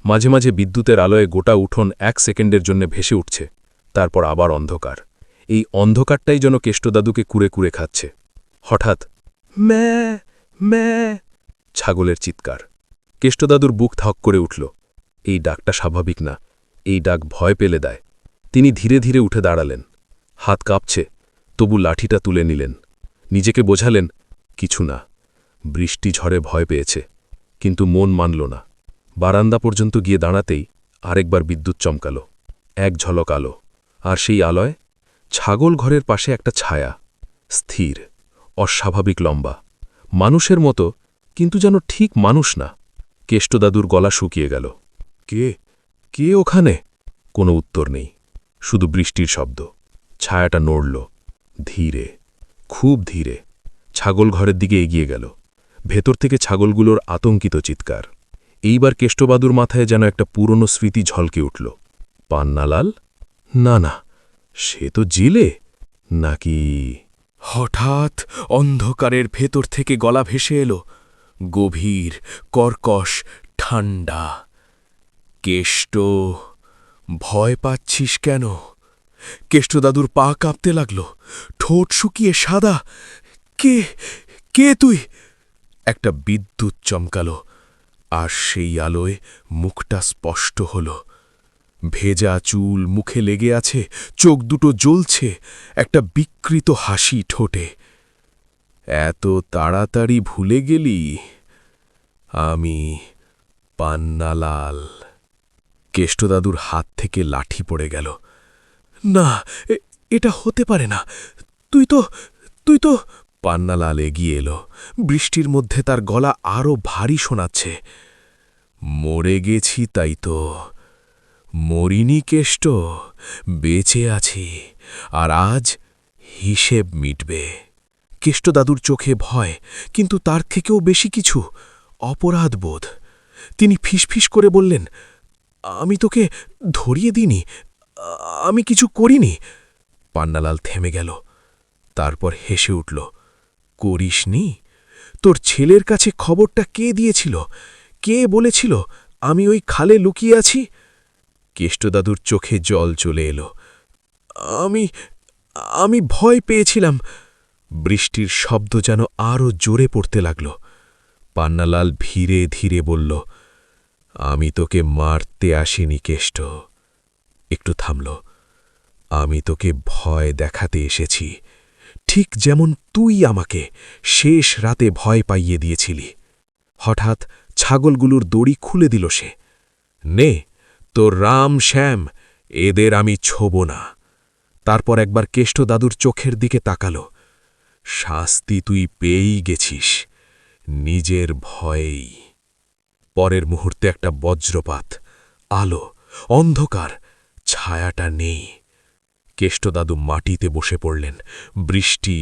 মাঝে মাঝে বিদ্যুতের আলোয় গোটা উঠোন 1 সেকেন্ডের জন্য ভেসে উঠছে, তারপর আবার অন্ধকার। এই অন্ধকারটাই যেন কেষ্টদাদুকে কুরে কুরে খাচ্ছে। হঠাৎ ম্যা ম্যা ছাগলের চিৎকার। কেষ্টদাদুর বুক ধক করে উঠল। এই ডাকটা স্বাভাবিক না, এই ডাক ভয় পেলে দেয়। তিনি ধীরে ধীরে উঠে দাঁড়ালেন। হাত কাঁপছে, তবু লাঠিটা তুলে নিলেন। নিজেকে বোঝালেন, কিছু না। বৃষ্টি ঝড়ে ভয় পেয়েছে, কিন্তু মন মানল না। বারান্দা পর্যন্ত গিয়ে দাঁড়াতেই আরেকবার বিদ্যুৎ চমকাল। এক ঝলক আলো, আর সেই আলোয় ছাগল ঘরের পাশে একটা ছায়া, স্থির, অস্বাভাবিক লম্বা, মানুষের মতো, কিন্তু যেন ঠিক মানুষ না। কেষ্টদাদুর গলা শুকিয়ে গেল। কে কে ওখানে? কোনো উত্তর নেই, শুধু বৃষ্টির শব্দ। ছায়াটা নড়ল, ধীরে, খুব ধীরে। ছাগল ঘরের দিকে এগিয়ে গেল। ভেতর থেকে ছাগলগুলোর আতঙ্কিত চিৎকার। এইবার কেষ্টবাদুর মাথায় যেন একটা পুরনো স্মৃতি ঝলকে উঠল। পান্নালাল? না না, সে তো জেলে। নাকি? হঠাৎ অন্ধকারের ভেতর থেকে গলা ভেসে এলো, গভীর, কর্কশ, ঠান্ডা। কেষ্ট, ভয় পাচ্ছিস কেন? কেষ্টদাদুর পা কাঁপতে লাগল, ঠোঁট শুকিয়ে সাদা। কে কে তুই? একটা বিদ্যুৎ চমকালো, আর সেই আলোয় মুখটা স্পষ্ট হল। ভেজা চুল মুখে লেগে আছে, চোখ দুটো জ্বলছে, একটা বিকৃত হাসি ঠোঁটে। এত তাড়াতাড়ি ভুলে গেলি? আমি পান্নালাল। কেষ্টদাদুর হাত থেকে লাঠি পড়ে গেল। না, এটা হতে পারে না। তুই তো পান্নালাল এগিয়ে এলো। বৃষ্টির মধ্যে তার গলা আরো ভারী শোনাচ্ছে। মরে গেছি তাই তো। মরিনি কেষ্ট, বেঁচে আছি, আর আজ হিসেব মিটবে। কেষ্টদাদুর চোখে ভয়, কিন্তু তার থেকেও বেশি কিছু, অপরাধবোধ। তিনি ফিসফিস করে বললেন, আমি তোকে ধরিয়ে দিইনি, আমি কিছু করিনি। পান্নালাল থেমে গেল, তারপর হেসে উঠল। করিসনি? তোর ছেলের কাছে খবরটা কে দিয়েছিল? কে বলেছিল আমি ওই খালে লুকিয়ে আছি? কেষ্টদাদুর চোখে জল চলে এলো। আমি ভয় পেয়েছিলাম। বৃষ্টির শব্দ যেন আরও জোরে পড়তে লাগল। পান্নালাল ধীরে ধীরে বলল, আমি তোকে মারতে আসিনি কেষ্ট। একটু থামল। আমি তোকে ভয় দেখাতে এসেছি, ঠিক যেমন তুই আমাকে শেষ রাতে ভয় পাইয়ে দিয়েছিলি। হঠাৎ ছাগলগুলোর দড়ি খুলে দিল সে। নে, তোর রাম শ্যাম, এদের আমি ছোব না। তারপর একবার কেষ্টদাদুর চোখের দিকে তাকাল। শাস্তি তুই পেয়েই গেছিস, নিজের ভয়েই। পরের মুহূর্তে একটা বজ্রপাত, আলো, অন্ধকার, ছায়াটা নেই। কেষ্টদাদু মাটিতে বসে পড়লেন। বৃষ্টি,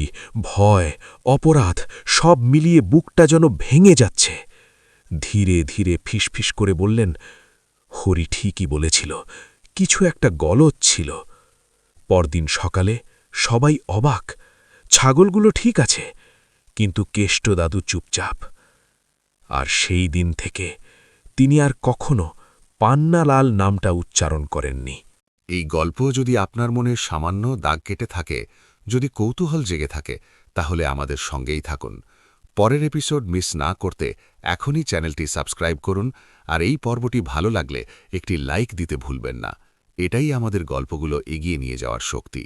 ভয়, অপরাধ সব মিলিয়ে বুকটা যেন ভেঙে যাচ্ছে। ধীরে ধীরে ফিসফিস করে বললেন, হরি ঠিকই বলেছিল, কিছু একটা গলদ ছিল। পরদিন সকালে সবাই অবাক। ছাগলগুলো ঠিক আছে, কিন্তু কেষ্টদাদু চুপচাপ। আর সেই দিন থেকে তিনি আর কখনো পান্নালাল নামটা উচ্চারণ করেননি। এই গল্প যদি আপনার মনে সামান্য দাগ কেটে থাকে, যদি কৌতূহল জেগে থাকে, তাহলে আমাদের সঙ্গেই থাকুন। পরের এপিসোড মিস না করতে এখনই চ্যানেলটি সাবস্ক্রাইব করুন, আর এই পর্বটি ভালো লাগলে একটি লাইক দিতে ভুলবেন না। এটাই আমাদের গল্পগুলো এগিয়ে নিয়ে যাওয়ার শক্তি।